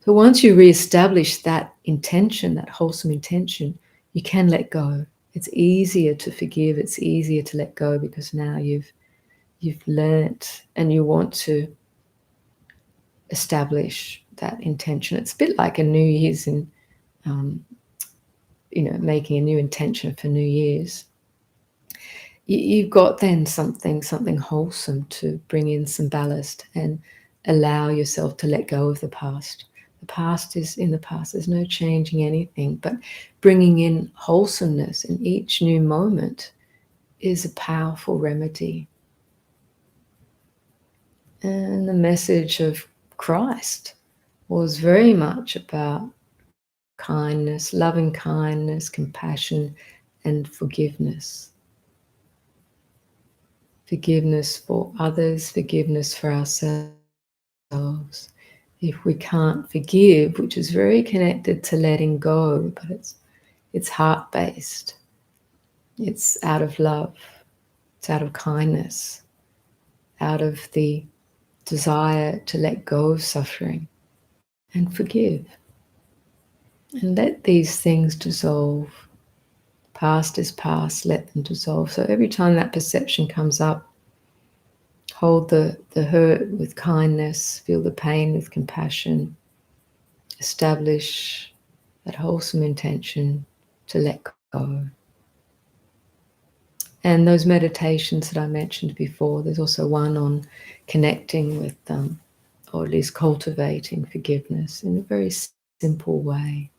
So once you reestablish that intention, that wholesome intention, you can let go. It's easier to forgive, it's easier to let go, because now you've learnt and you want to establish that intention. It's a bit like a New Year's in making a new intention for New Year's. You've got then something wholesome to bring in some ballast and allow yourself to let go of the past. The past is in the past. There's no changing anything, but bringing in wholesomeness in each new moment is a powerful remedy. And the message of Christ was very much about kindness, loving kindness, compassion, and forgiveness. Forgiveness for others, forgiveness for ourselves. If we can't forgive, which is very connected to letting go, but it's heart-based. It's out of love. It's out of kindness. Out of the desire to let go of suffering and forgive. And let these things dissolve. Past is past, let them dissolve. So every time that perception comes up, hold the hurt with kindness, feel the pain with compassion, establish that wholesome intention to let go. And those meditations that I mentioned before, there's also one on connecting with them, or at least cultivating forgiveness in a very simple way.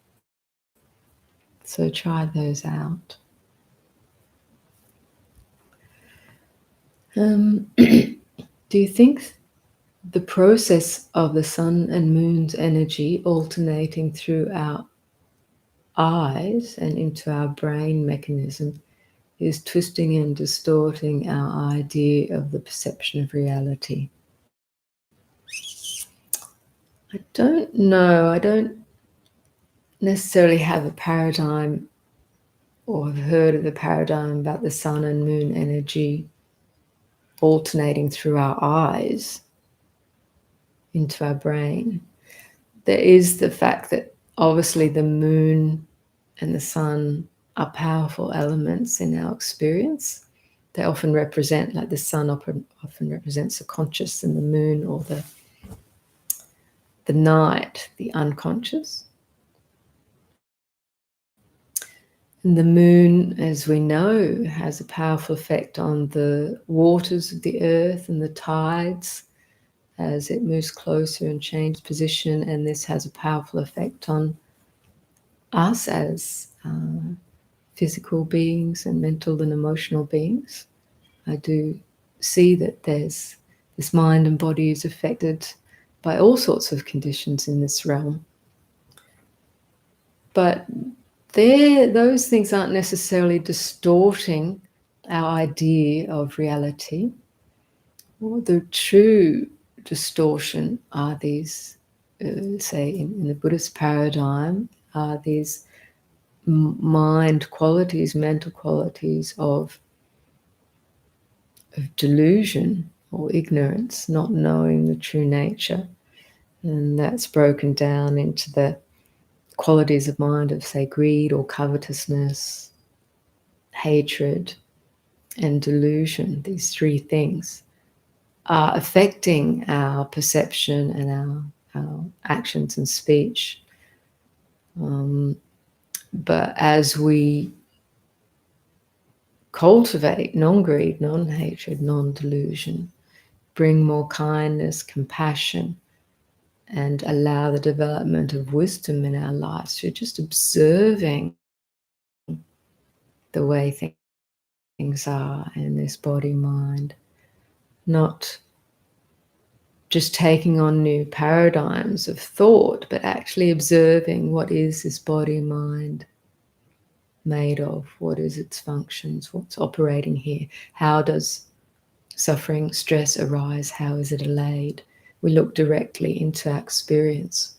So try those out. Do you think the process of the sun and moon's energy alternating through our eyes and into our brain mechanism is twisting and distorting our idea of the perception of reality? I don't know. I don't necessarily have a paradigm or have heard of the paradigm about the sun and moon energy alternating through our eyes into our brain. There is the fact that obviously the moon and the sun are powerful elements in our experience. They often represent, like the sun often represents the conscious, and the moon or the night, the unconscious. And the moon, as we know, has a powerful effect on the waters of the earth and the tides as it moves closer and changes position. And this has a powerful effect on us as physical beings and mental and emotional beings. I do see that there's this mind and body is affected by all sorts of conditions in this realm. But those things aren't necessarily distorting our idea of reality. Well, the true distortion are these, say, in the Buddhist paradigm, are these mind qualities, mental qualities of delusion or ignorance, not knowing the true nature. And that's broken down into the qualities of mind of, say, greed or covetousness, hatred, and delusion. These three things are affecting our perception and our actions and speech. But as we cultivate non-greed, non-hatred, non-delusion, bring more kindness, compassion, and allow the development of wisdom in our lives through just observing the way things are in this body-mind, not just taking on new paradigms of thought, but actually observing what is this body-mind made of, what is its functions, what's operating here, how does suffering, stress arise, how is it allayed? We look directly into our experience.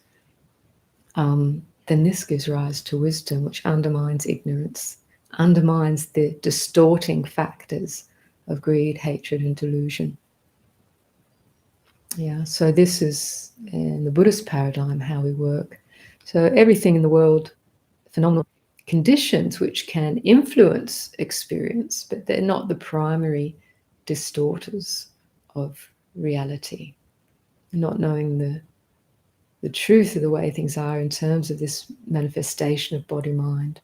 Then this gives rise to wisdom, which undermines ignorance, undermines the distorting factors of greed, hatred, and delusion. Yeah, so this is in the Buddhist paradigm how we work. So everything in the world, phenomenal conditions which can influence experience, but they're not the primary distorters of reality. Not knowing the truth of the way things are in terms of this manifestation of body-mind,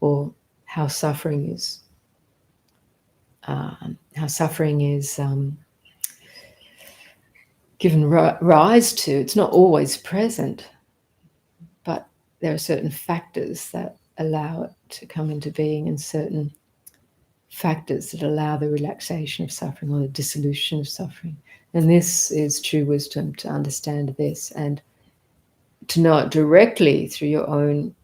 or how suffering is given rise to. It's not always present, there are certain factors that allow it to come into being, and certain factors that allow the relaxation of suffering or the dissolution of suffering. And this is true wisdom, to understand this and to know it directly through your own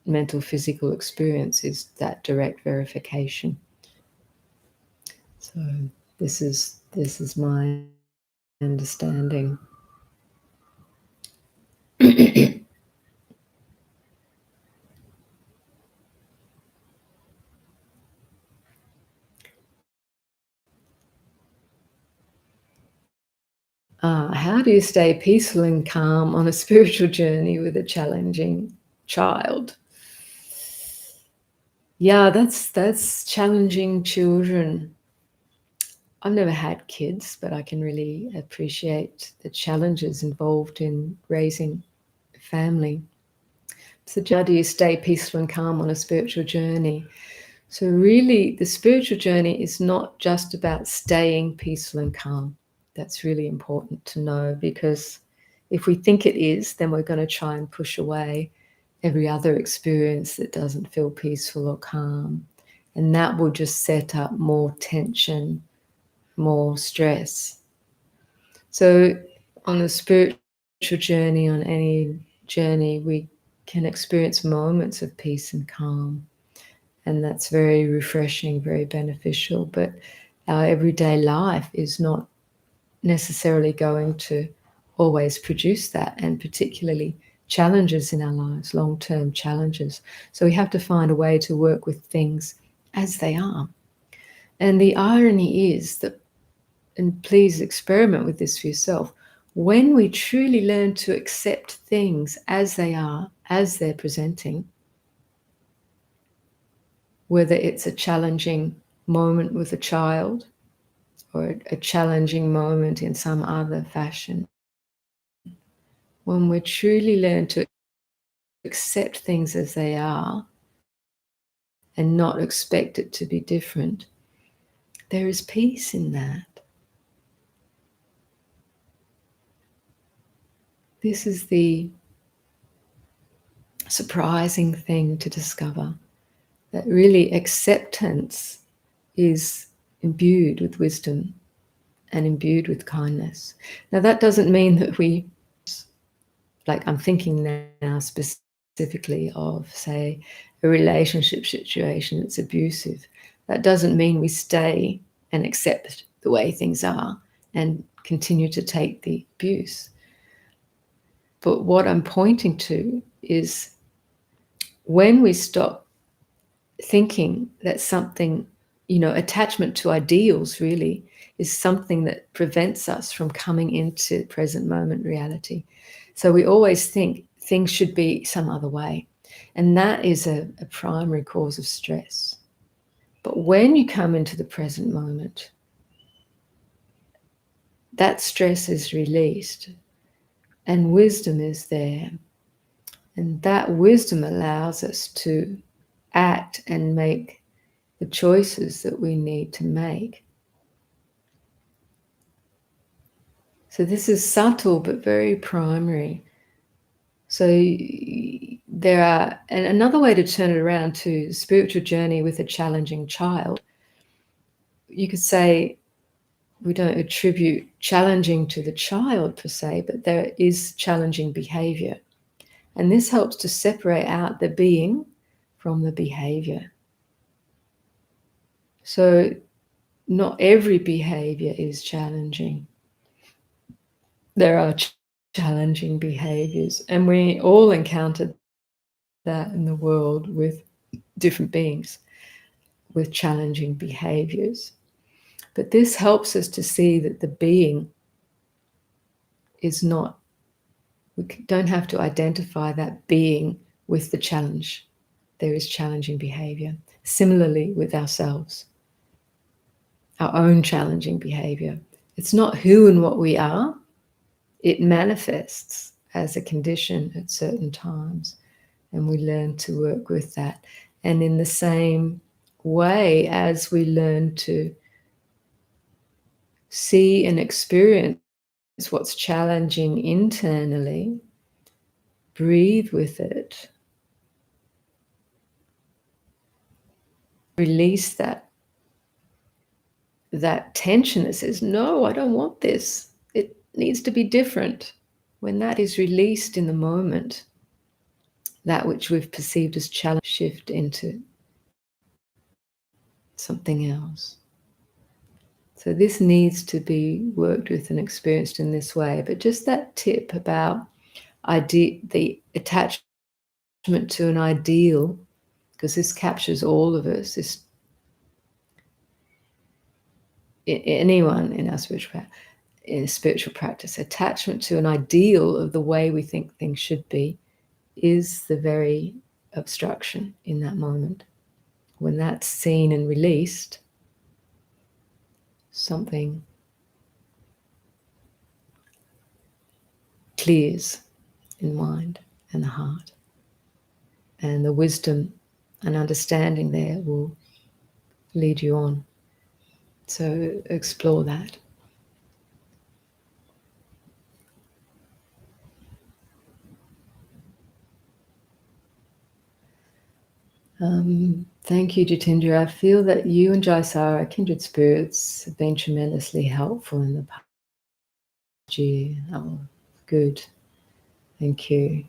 mental physical experience is that direct verification. So this is my understanding. How do you stay peaceful and calm on a spiritual journey with a challenging child? Yeah, that's challenging children. I've never had kids, but I can really appreciate the challenges involved in raising a family. So how do you stay peaceful and calm on a spiritual journey? So really, the spiritual journey is not just about staying peaceful and calm. That's really important to know, because if we think it is, then we're going to try and push away every other experience that doesn't feel peaceful or calm. And that will just set up more tension, more stress. So on a spiritual journey, on any journey, we can experience moments of peace and calm. And that's very refreshing, very beneficial. But our everyday life is not necessarily going to always produce that, and particularly challenges in our lives, long-term challenges. So we have to find a way to work with things as they are. And the irony is that, and please experiment with this for yourself, when we truly learn to accept things as they are, as they're presenting, whether it's a challenging moment with a child or a challenging moment in some other fashion, when we truly learn to accept things as they are and not expect it to be different, there is peace in that. This is the surprising thing to discover, that really acceptance is imbued with wisdom and imbued with kindness. Now, that doesn't mean that we, like I'm thinking now specifically of, say, a relationship situation that's abusive. That doesn't mean we stay and accept the way things are and continue to take the abuse. But what I'm pointing to is when we stop thinking that something, attachment to ideals really is something that prevents us from coming into present moment reality. So we always think things should be some other way. And that is a primary cause of stress. But when you come into the present moment, that stress is released and wisdom is there. And that wisdom allows us to act and make the choices that we need to make. So this is subtle but very primary. So there are, and another way to turn it around to spiritual journey with a challenging child, you could say we don't attribute challenging to the child per se, but there is challenging behavior. And this helps to separate out the being from the behavior. So not every behavior is challenging. There are challenging behaviors, and we all encounter that in the world with different beings with challenging behaviors. But this helps us to see that the being is not, we don't have to identify that being with the challenge. There is challenging behavior. Similarly with ourselves, our own challenging behavior. It's not who and what we are. It manifests as a condition at certain times, and we learn to work with that. And in the same way as we learn to see and experience what's challenging internally, breathe with it. Release that tension that says, no, I don't want this. It needs to be different. When that is released in the moment, that which we've perceived as challenge shift into something else. So this needs to be worked with and experienced in this way. But just that tip about the attachment to an ideal, because this captures all of us, anyone in our spiritual practice, attachment to an ideal of the way we think things should be is the very obstruction in that moment. When that's seen and released, something clears in the mind and the heart. And the wisdom and understanding there will lead you on. So explore that. Thank you, Jitindriya. I feel that you and Jaisara, kindred spirits, have been tremendously helpful in the past year. Oh, good. Thank you.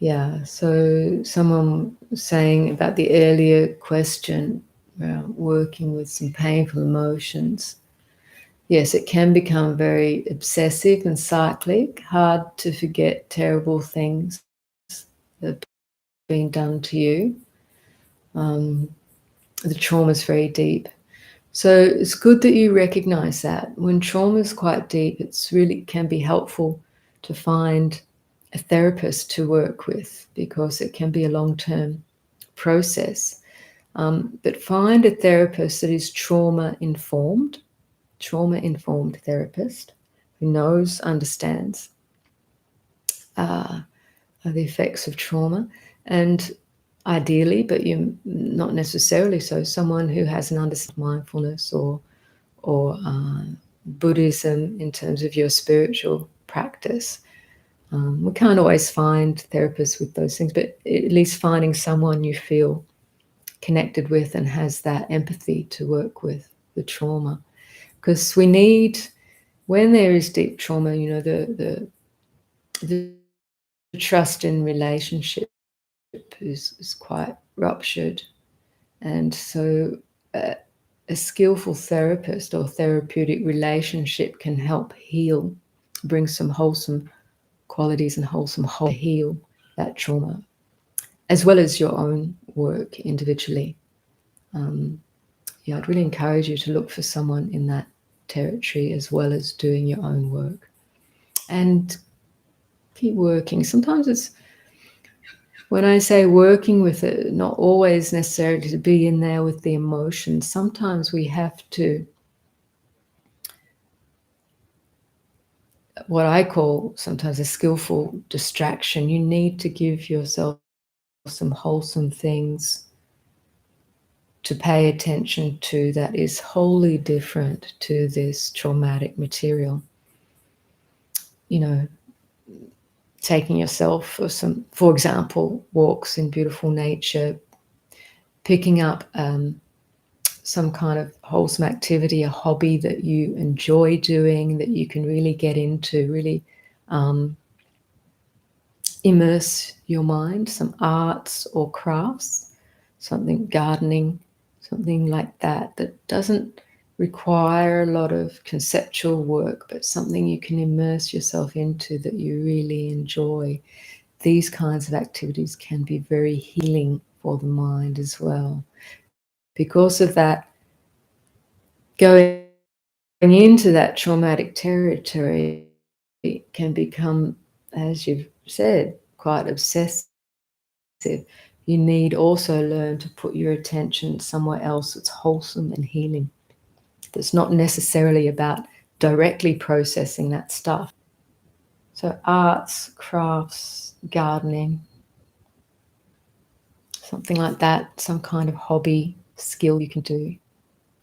Yeah, so someone was saying about the earlier question around working with some painful emotions. Yes, it can become very obsessive and cyclic, hard to forget terrible things that have been done to you. The trauma is very deep. So it's good that you recognize that. When trauma is quite deep, it's really can be helpful to find a therapist to work with, because it can be a long-term process. But find a therapist that is trauma-informed therapist who knows, understands the effects of trauma, and ideally, but you not necessarily so, someone who has an understanding of mindfulness or Buddhism in terms of your spiritual practice. We can't always find therapists with those things, but at least finding someone you feel connected with and has that empathy to work with the trauma. Because we need, when there is deep trauma, you know, the trust in relationship is quite ruptured. And so a skillful therapist or therapeutic relationship can help heal, bring some wholesome qualities and wholesome heal that trauma, as well as your own work individually. I'd really encourage you to look for someone in that territory as well as doing your own work. And keep working. Sometimes it's, when I say working with it, not always necessarily to be in there with the emotions. Sometimes we have to, what I call sometimes a skillful distraction. You need to give yourself some wholesome things to pay attention to that is wholly different to this traumatic material. You know, taking yourself for some, for example, walks in beautiful nature, picking up some kind of wholesome activity, a hobby that you enjoy doing, that you can really get into, really immerse your mind, some arts or crafts, something gardening, something like that, that doesn't require a lot of conceptual work, but something you can immerse yourself into that you really enjoy. These kinds of activities can be very healing for the mind as well. Because of that, going into that traumatic territory can become, as you've said, quite obsessive. You need also learn to put your attention somewhere else that's wholesome and healing. That's not necessarily about directly processing that stuff. So arts, crafts, gardening, something like that, some kind of hobby, skill you can do.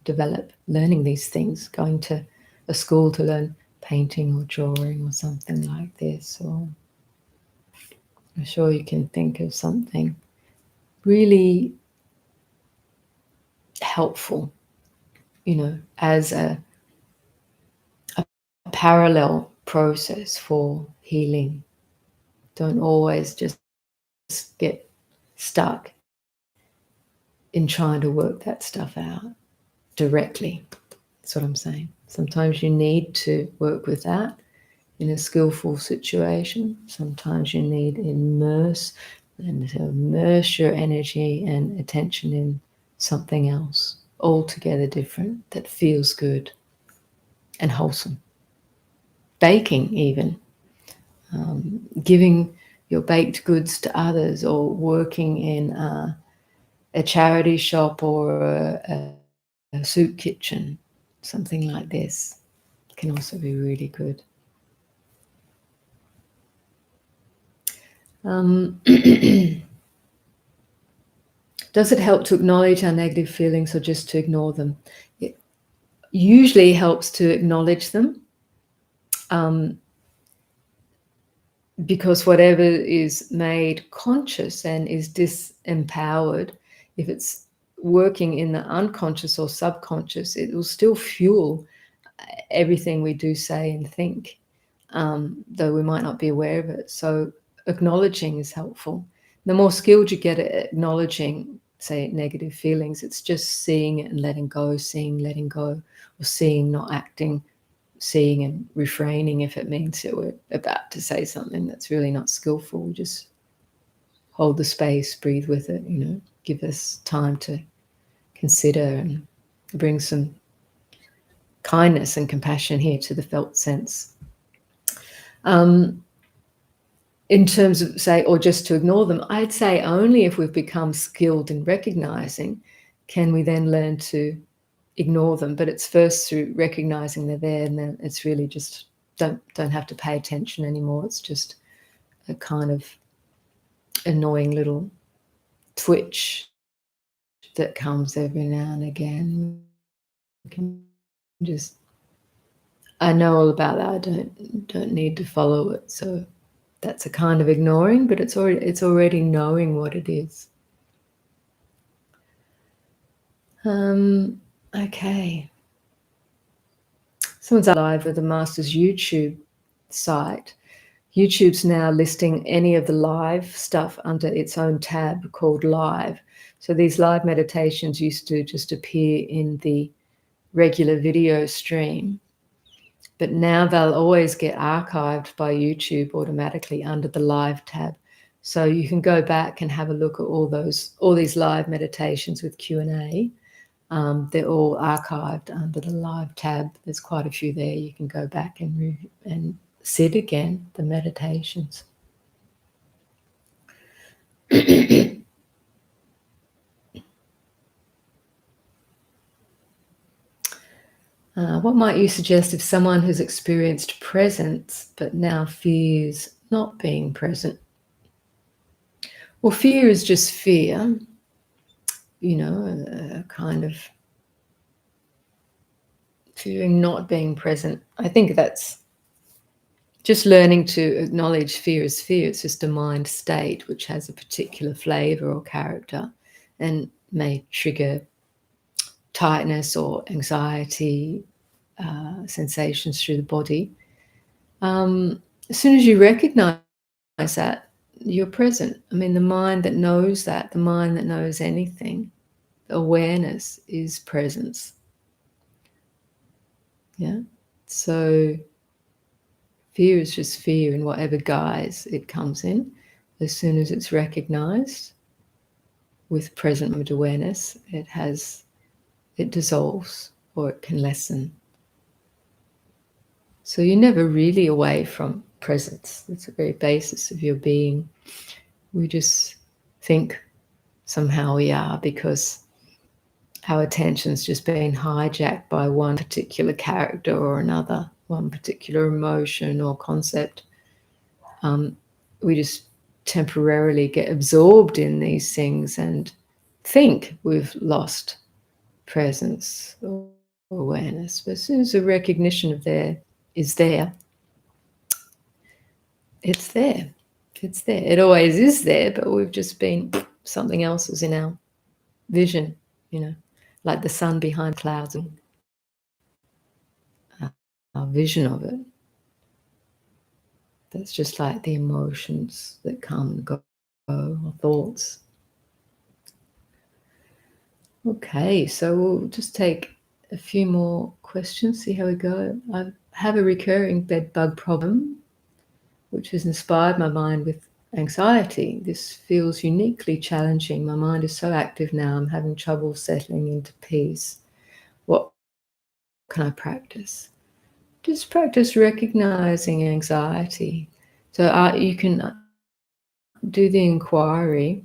develop learning these things, going to a school to learn painting or drawing or something like this, or I'm sure you can think of something really helpful, as a parallel process for healing. Don't always just get stuck in trying to work that stuff out directly. That's what I'm saying. Sometimes you need to work with that in a skillful situation. Sometimes you need to immerse your energy and attention in something else altogether different that feels good and wholesome. Baking, even. Giving your baked goods to others, or working in a charity shop or a soup kitchen, something like this can also be really good. Does it help to acknowledge our negative feelings or just to ignore them? It usually helps to acknowledge them, because whatever is made conscious and is disempowered, if it's working in the unconscious or subconscious, it will still fuel everything we do, say, and think, though we might not be aware of it. So acknowledging is helpful. The more skilled you get at acknowledging, say, negative feelings, it's just seeing it and letting go, seeing, letting go, or seeing, not acting, seeing and refraining if it means that we're about to say something that's really not skillful. We just hold the space, breathe with it, give us time to consider and bring some kindness and compassion here to the felt sense. In terms of, say, or just to ignore them, I'd say only if we've become skilled in recognizing can we then learn to ignore them. But it's first through recognizing they're there, and then it's really just don't have to pay attention anymore. It's just a kind of annoying little twitch that comes every now and again. We can just, I know all about that. I don't need to follow it. So that's a kind of ignoring, but it's already knowing what it is. Okay. Someone's live with the Master's YouTube site. YouTube's now listing any of the live stuff under its own tab called Live. So these live meditations used to just appear in the regular video stream, but now they'll always get archived by YouTube automatically under the Live tab. So you can go back and have a look at all these live meditations with Q&A. They're all archived under the Live tab. There's quite a few there. You can go back and sit again, the meditations. What might you suggest if someone has experienced presence but now fears not being present? Well, fear is just fear, a kind of fearing not being present. I think that's just learning to acknowledge fear as fear. It's just a mind state which has a particular flavor or character and may trigger tightness or anxiety sensations through the body. As soon as you recognize that, you're present. I mean, the mind that knows that, the mind that knows anything, awareness is presence. Yeah. So fear is just fear in whatever guise it comes in. As soon as it's recognized with present moment awareness, it dissolves or it can lessen. So you're never really away from presence. It's the very basis of your being. We just think somehow we are because our attention's just been hijacked by one particular character or another, one particular emotion or concept. We just temporarily get absorbed in these things and think we've lost presence or awareness. But as soon as the recognition of there is there, it's there. It's there. It always is there, but we've just been, something else is in our vision, like the sun behind clouds, and our vision of it. That's just like the emotions that come and go, or thoughts. Okay, so we'll just take a few more questions, see how we go. I have a recurring bed bug problem, which has inspired my mind with anxiety. This feels uniquely challenging. My mind is so active now, I'm having trouble settling into peace. What can I practice? Just practice recognizing anxiety. So you can do the inquiry.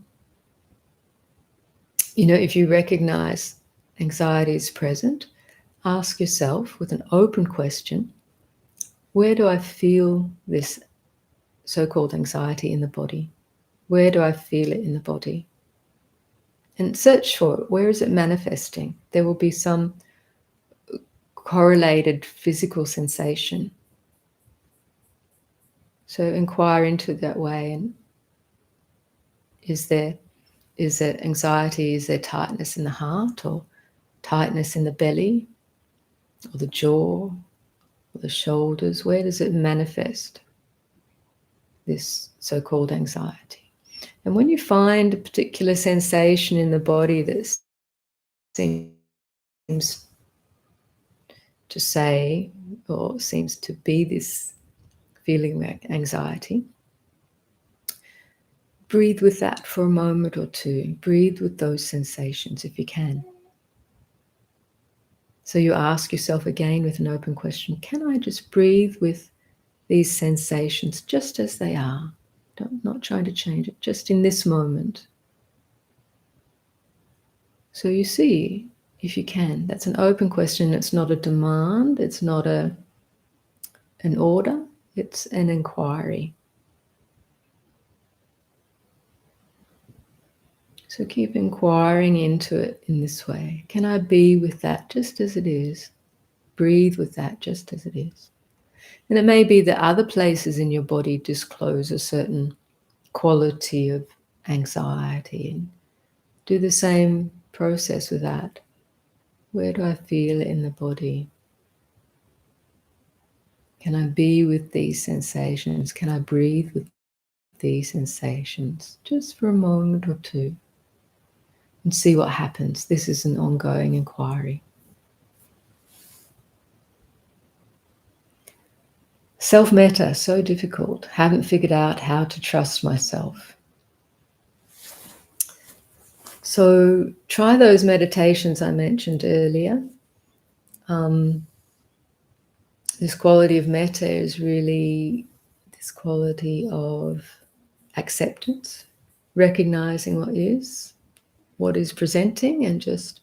If you recognize anxiety is present, ask yourself with an open question, where do I feel this so-called anxiety in the body? Where do I feel it in the body? And search for it. Where is it manifesting? There will be some correlated physical sensation. So inquire into it that way. And is it anxiety? Is there tightness in the heart, or tightness in the belly, or the jaw, or the shoulders? Where does it manifest, this so-called anxiety? And when you find a particular sensation in the body that seems to say, or seems to be this feeling of anxiety, breathe with that for a moment or two. Breathe with those sensations if you can. So you ask yourself again with an open question, can I just breathe with these sensations just as they are? Not trying to change it, just in this moment. So you see, if you can, that's an open question. It's not a demand. It's not an order. It's an inquiry. So keep inquiring into it in this way. Can I be with that just as it is? Breathe with that just as it is. And it may be that other places in your body disclose a certain quality of anxiety, and do the same process with that. Where do I feel it in the body? Can I be with these sensations? Can I breathe with these sensations just for a moment or two? And see what happens. This is an ongoing inquiry. Self-metta, so difficult. Haven't figured out how to trust myself. So try those meditations I mentioned earlier. This quality of metta is really this quality of acceptance, recognizing what is presenting, and just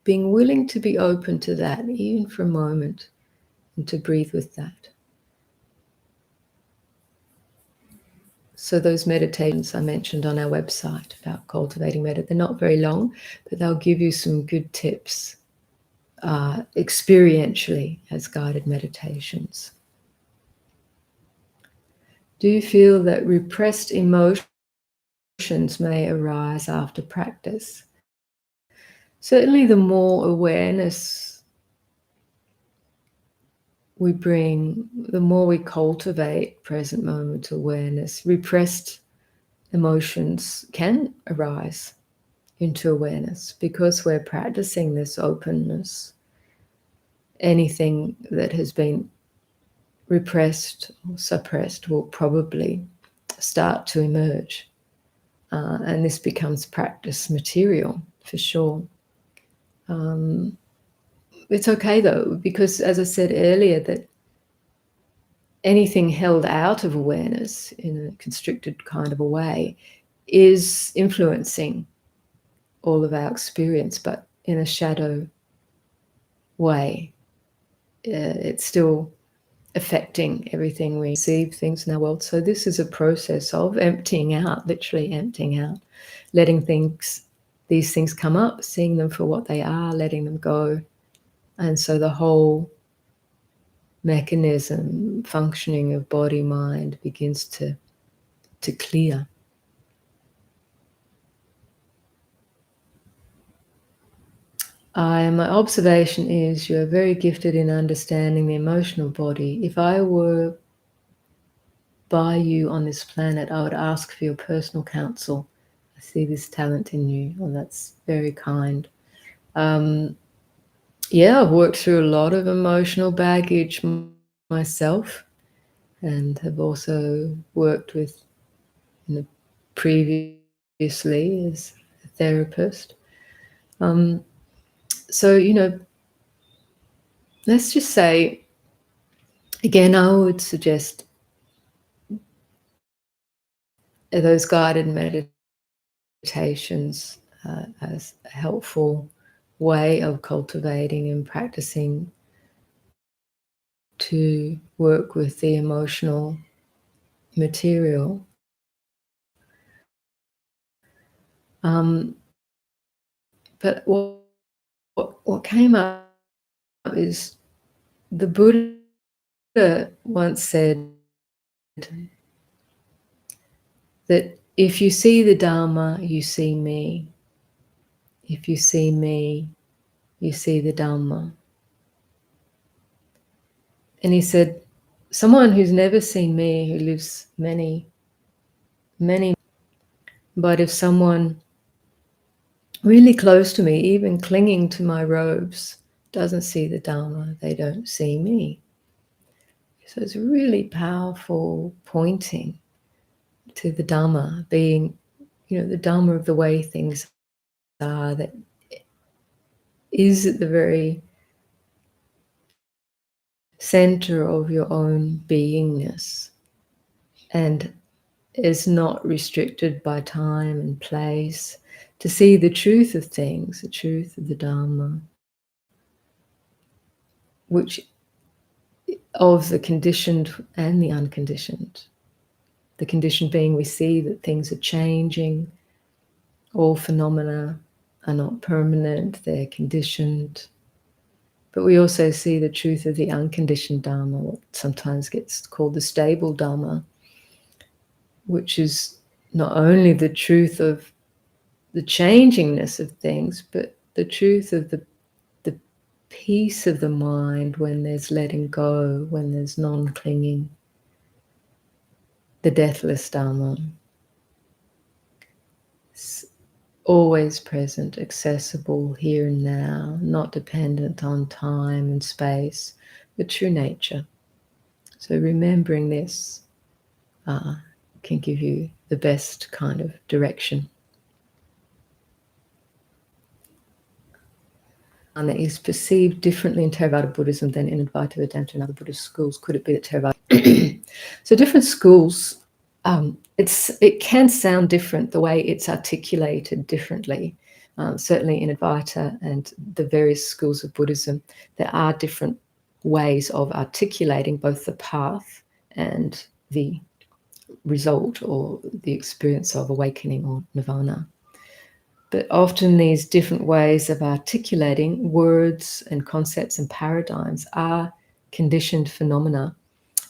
being willing to be open to that, even for a moment, and to breathe with that. So those meditations I mentioned on our website about cultivating metta, they're not very long, but they'll give you some good tips experientially as guided meditations. Do you feel that repressed emotions may arise after practice? Certainly the more awareness we bring, the more we cultivate present moment awareness, repressed emotions can arise into awareness because we're practicing this openness. Anything that has been repressed or suppressed will probably start to emerge. And this becomes practice material for sure. It's okay though, because as I said earlier, that anything held out of awareness in a constricted kind of a way is influencing all of our experience, but in a shadow way. It's still affecting everything we receive, things in our world. So this is a process of emptying out, literally emptying out, letting things, these things come up, seeing them for what they are, letting them go. And so the whole mechanism, functioning of body, mind begins to clear. My observation is you're very gifted in understanding the emotional body. If I were by you on this planet, I would ask for your personal counsel. I see this talent in you. Well, that's very kind. Yeah, I've worked through a lot of emotional baggage myself, and have also worked with, previously as a therapist. So, let's just say, again, I would suggest those guided meditations as a helpful way of cultivating and practicing to work with the emotional material. But what came up is the Buddha once said that if you see the Dharma, you see me. If you see me, you see the Dhamma. And he said, someone who's never seen me, who lives many, but if someone really close to me, even clinging to my robes, doesn't see the Dharma, they don't see me. So it's really powerful pointing to the Dhamma being, the Dhamma of the way things are, that is at the very center of your own beingness and is not restricted by time and place, to see the truth of things, the truth of the Dharma, which of the conditioned and the unconditioned. The conditioned being, we see that things are changing, all phenomena are not permanent, they're conditioned. But we also see the truth of the unconditioned Dharma, what sometimes gets called the stable Dharma, which is not only the truth of the changingness of things, but the truth of the peace of the mind when there's letting go, when there's non-clinging, the deathless Dharma. It's always present, accessible here and now, not dependent on time and space, the true nature. So remembering this can give you the best kind of direction. And that is perceived differently in Theravada Buddhism than in Advaita Vedanta and other Buddhist schools. Could it be that Theravada? So different schools, it can sound different, the way it's articulated differently. Certainly in Advaita and the various schools of Buddhism, there are different ways of articulating both the path and the result or the experience of awakening or nirvana. But often these different ways of articulating words and concepts and paradigms are conditioned phenomena.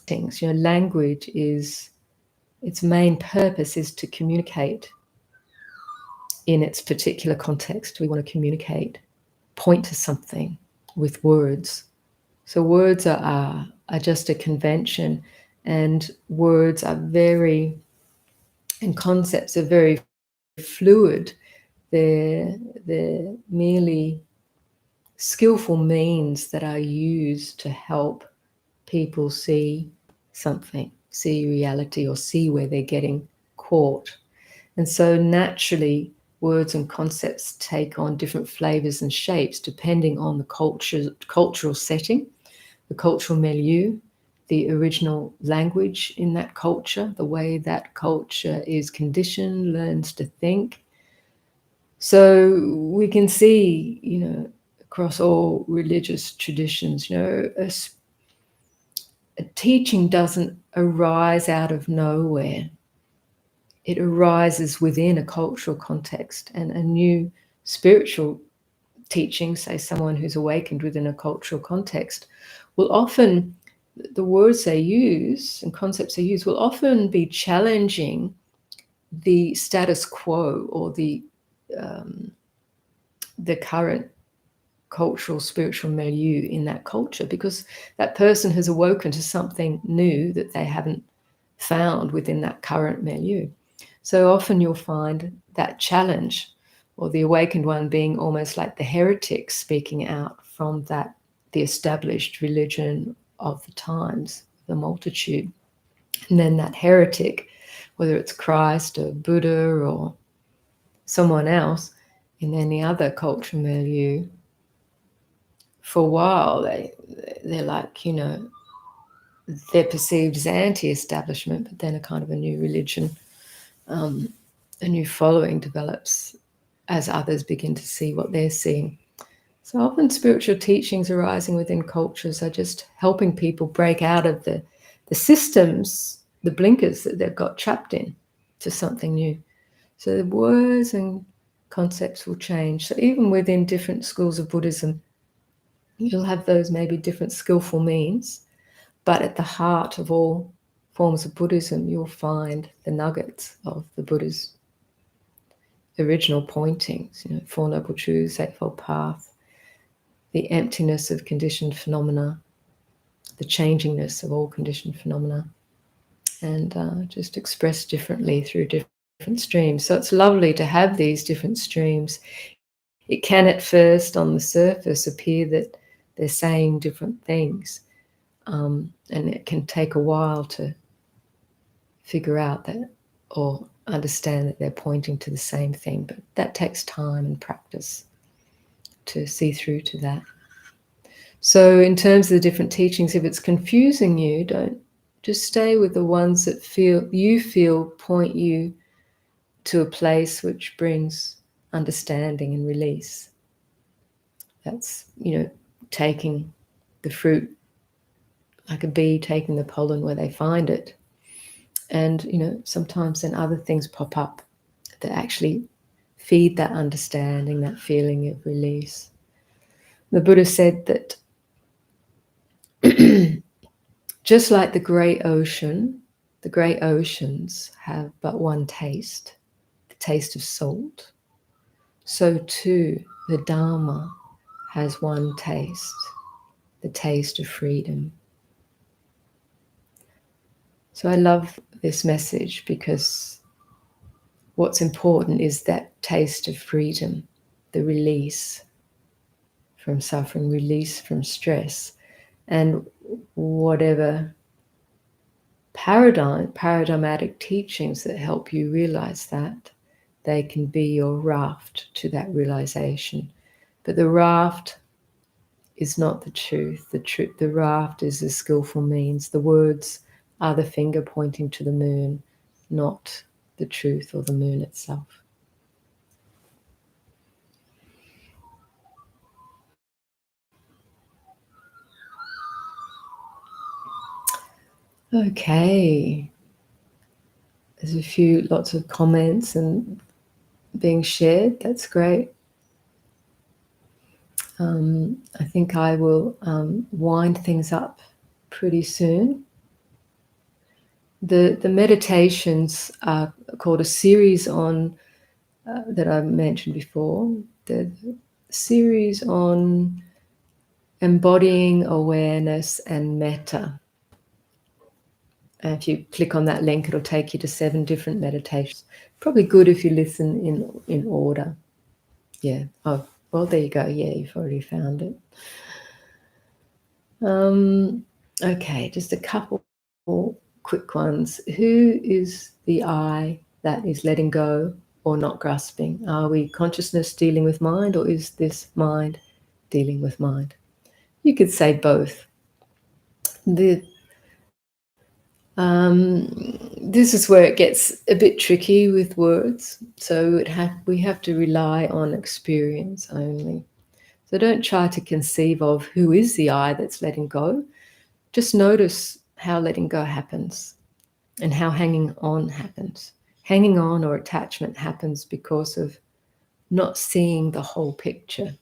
Things, language is, its main purpose is to communicate in its particular context. We want to communicate, point to something with words. So words are just a convention, and words are very, and concepts are very fluid. They're merely skillful means that are used to help people see something, see reality, or see where they're getting caught. And so naturally, words and concepts take on different flavors and shapes depending on the cultural setting, the cultural milieu, the original language in that culture, the way that culture is conditioned, learns to think. So we can see, across all religious traditions, a teaching doesn't arise out of nowhere. It arises within a cultural context, and a new spiritual teaching, say someone who's awakened within a cultural context, will often, the words they use and concepts they use will often be challenging the status quo or the current cultural, spiritual milieu in that culture, because that person has awoken to something new that they haven't found within that current milieu. So often you'll find that challenge, or the awakened one being almost like the heretic speaking out from that, the established religion of the times, the multitude. And then that heretic, whether it's Christ or Buddha or someone else in any other cultural milieu, for a while they're like, they're perceived as anti-establishment, but then a kind of a new religion, a new following develops as others begin to see what they're seeing. So often spiritual teachings arising within cultures are just helping people break out of the systems, the blinkers that they've got trapped in, to something new. So the words and concepts will change. So even within different schools of Buddhism, you'll have those maybe different skillful means, but at the heart of all forms of Buddhism, you'll find the nuggets of the Buddha's original pointings, Four Noble Truths, Eightfold Path, the emptiness of conditioned phenomena, the changingness of all conditioned phenomena, and just expressed differently through different streams. So it's lovely to have these different streams. It can at first on the surface appear that they're saying different things, and it can take a while to figure out that or understand that they're pointing to the same thing, but that takes time and practice to see through to that. So in terms of the different teachings, if it's confusing you, don't just stay with the ones that you feel point you to a place which brings understanding and release. That's, taking the fruit like a bee taking the pollen where they find it. And, sometimes then other things pop up that actually feed that understanding, that feeling of release. The Buddha said that just like the great oceans have but one taste, the taste of salt, so too the Dharma has one taste, the taste of freedom. So I love this message because what's important is that taste of freedom, the release from suffering, release from stress, and whatever paradigmatic teachings that help you realize that, they can be your raft to that realization. But the raft is not the truth. The raft is the skillful means. The words are the finger pointing to the moon, not the truth or the moon itself. Okay. There's lots of comments and being shared. That's great. I think I will wind things up pretty soon. The meditations are called a series on, that I mentioned before, the series on embodying awareness and metta. And if you click on that link, it'll take you to 7 different meditations. Probably good if you listen in order. Yeah. Oh, well, there you go. Yeah, you've already found it. Okay, just a couple quick ones. Who is the I that is letting go or not grasping? Are we consciousness dealing with mind, or is this mind dealing with mind? You could say both. This is where it gets a bit tricky with words. So we have to rely on experience only. So don't try to conceive of who is the I that's letting go. Just notice how letting go happens and how hanging on happens. Hanging on or attachment happens because of not seeing the whole picture,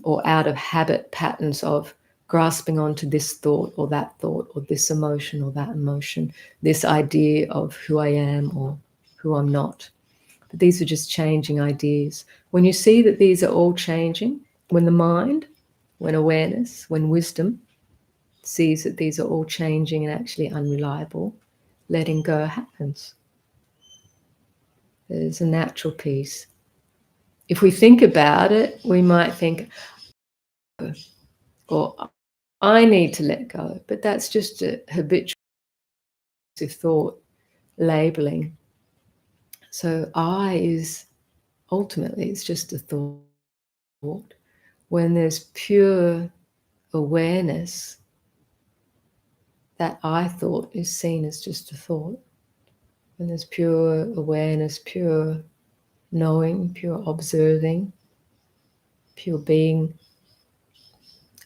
or out of habit patterns of grasping onto this thought or this emotion or that emotion, this idea of who I am or who I'm not. But these are just changing ideas. When you see that these are all changing, when the mind, when awareness, when wisdom sees that these are all changing and actually unreliable, letting go happens. There's a natural peace. If we think about it, we might think, or I need to let go, but that's just a habitual thought labeling. So I is ultimately, it's just a thought. When there's pure awareness, that I thought is seen as just a thought. When there's pure awareness, pure knowing, pure observing, pure being,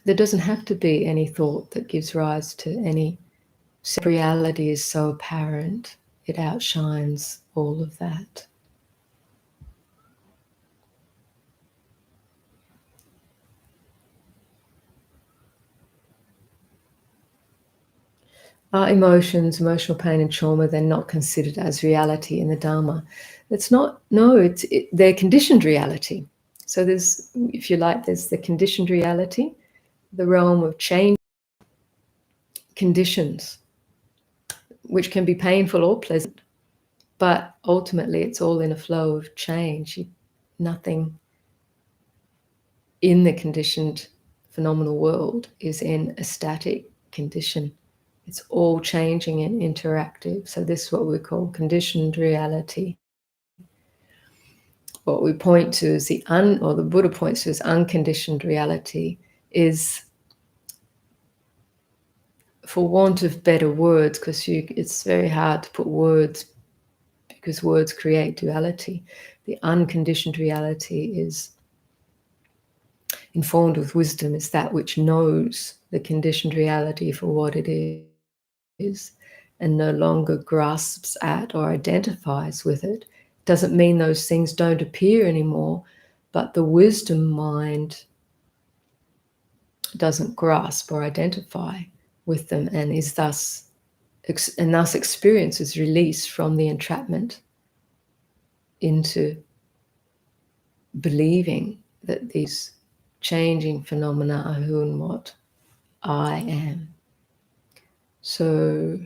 there doesn't have to be any thought that gives rise to any. Reality is so apparent, it outshines all of that. Our emotions, emotional pain and trauma, they're not considered as reality in the Dharma. It's not, no, they're conditioned reality. So there's, if you like, there's the conditioned reality, the realm of change, conditions, which can be painful or pleasant, but ultimately it's all in a flow of change. Nothing in the conditioned phenomenal world is in a static condition. It's all changing and interactive. So this is what we call conditioned reality. What we point to as the Buddha points to as unconditioned reality is, for want of better words, because it's very hard to put words, because words create duality. The unconditioned reality is informed with wisdom, is that which knows the conditioned reality for what it is and no longer grasps at or identifies with it. Doesn't mean those things don't appear anymore, but the wisdom mind doesn't grasp or identify with them, and is thus experiences release from the entrapment into believing that these changing phenomena are who and what I am. So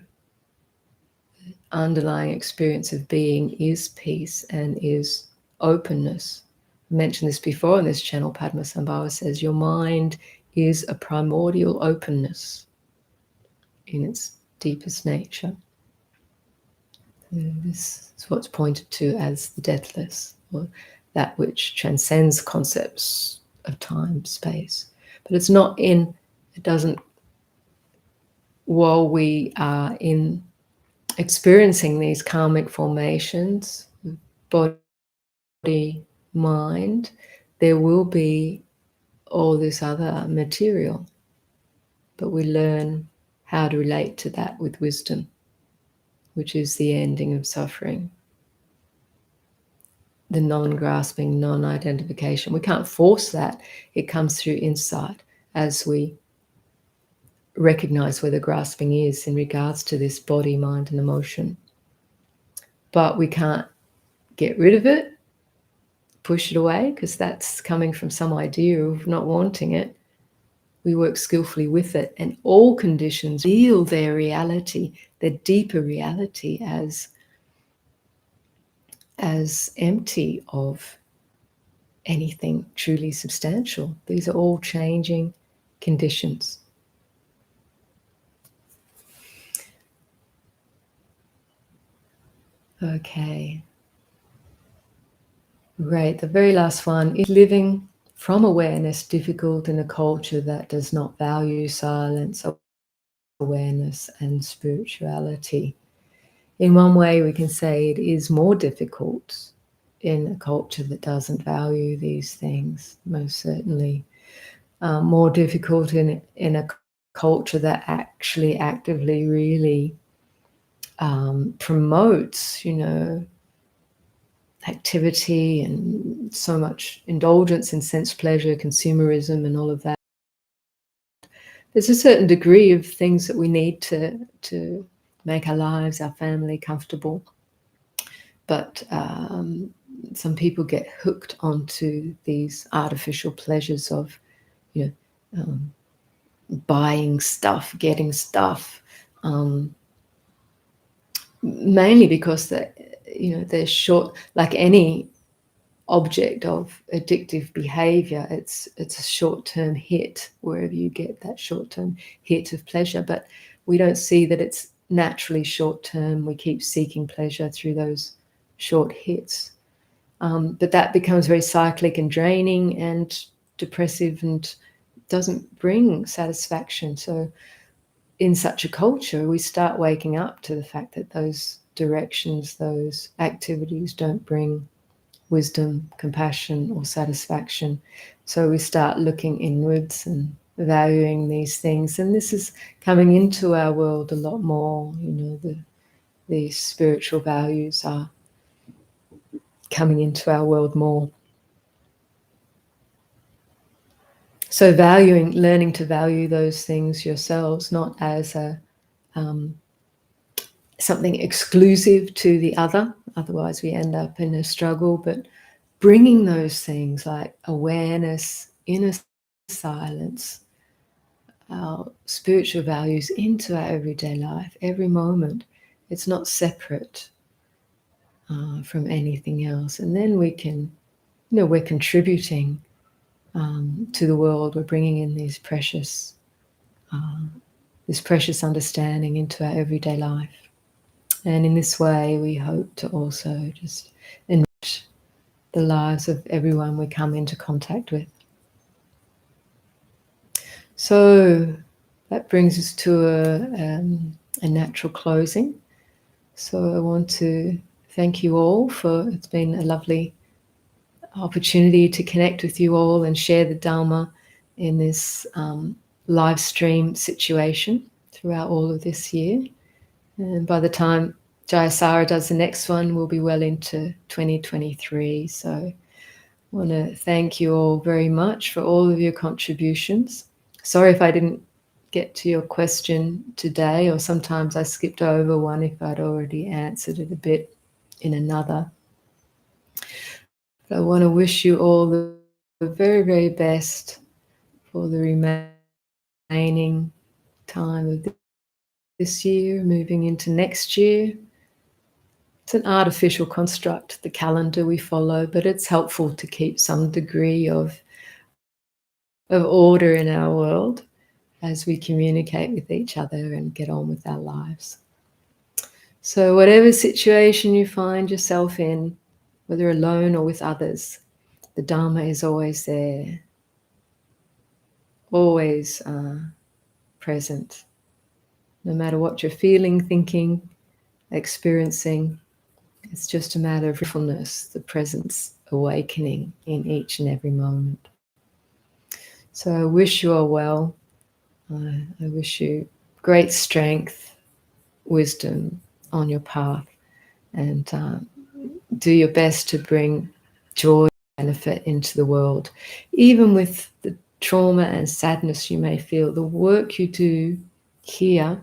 underlying experience of being is peace and is openness. I mentioned this before in this channel. Padmasambhava says your mind is a primordial openness in its deepest nature. This is what's pointed to as the deathless, or that which transcends concepts of time, space. But it's not in, it doesn't, while we are in experiencing these karmic formations, body, mind, there will be all this other material. But we learn how to relate to that with wisdom, which is the ending of suffering. The non-grasping, non-identification. We can't force that. It comes through insight as we recognize where the grasping is in regards to this body, mind, and emotion. But we can't get rid of it, push it away, because that's coming from some idea of not wanting it. We work skillfully with it, and all conditions feel their reality, their deeper reality, as empty of anything truly substantial. These are all changing conditions. Okay. Great. The very last one is living from awareness difficult in a culture that does not value silence, awareness, and spirituality. In one way, we can say it is more difficult in a culture that doesn't value these things, most certainly. More difficult in a culture that actually actively really promotes, activity and so much indulgence in sense pleasure, consumerism, and all of that. There's a certain degree of things that we need to make our lives, our family comfortable. But some people get hooked onto these artificial pleasures of, buying stuff, getting stuff, mainly because they're short. Like any object of addictive behavior, it's a short-term hit wherever you get that short-term hit of pleasure, but we don't see that it's naturally short-term. We keep seeking pleasure through those short hits, but that becomes very cyclic and draining and depressive and doesn't bring satisfaction. So in such a culture, we start waking up to the fact that those directions, those activities don't bring wisdom, compassion, or satisfaction. So we start looking inwards and valuing these things. And this is coming into our world a lot more. The spiritual values are coming into our world more. So learning to value those things yourselves, not as something exclusive to the other. Otherwise, we end up in a struggle. But bringing those things like awareness, inner silence, our spiritual values into our everyday life, every moment. It's not separate from anything else. And then we can, we're contributing to the world. We're bringing in this precious understanding into our everyday life. And in this way, we hope to also just enrich the lives of everyone we come into contact with. So that brings us to a natural closing. So I want to thank you all it's been a lovely opportunity to connect with you all and share the Dharma in this live stream situation throughout all of this year. And by the time Jayasara does the next one, we'll be well into 2023. So I want to thank you all very much for all of your contributions. Sorry if I didn't get to your question today, or sometimes I skipped over one if I'd already answered it a bit in another. But I want to wish you all the very, very best for the remaining time of this year, moving into next year. It's an artificial construct, the calendar we follow, but it's helpful to keep some degree of order in our world as we communicate with each other and get on with our lives. So whatever situation you find yourself in, whether alone or with others, the Dharma is always there, always present. No matter what you're feeling, thinking, experiencing, it's just a matter of mindfulness, the presence awakening in each and every moment. So I wish you all well. I wish you great strength, wisdom on your path, and do your best to bring joy and benefit into the world. Even with the trauma and sadness you may feel, the work you do here,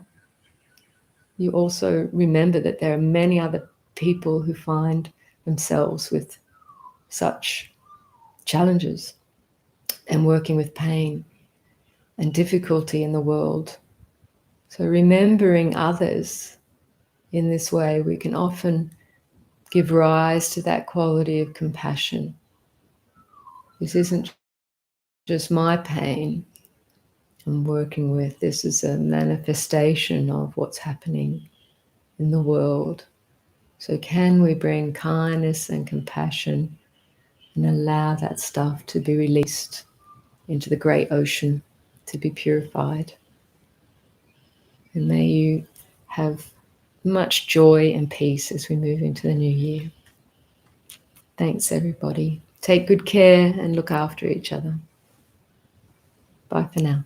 you also remember that there are many other people who find themselves with such challenges and working with pain and difficulty in the world. So remembering others in this way, we can often give rise to that quality of compassion. This isn't just my pain I'm working with. This is a manifestation of what's happening in the world. So can we bring kindness and compassion and allow that stuff to be released into the great ocean to be purified? And may you have much joy and peace as we move into the new year. Thanks, everybody. Take good care and look after each other. Bye for now.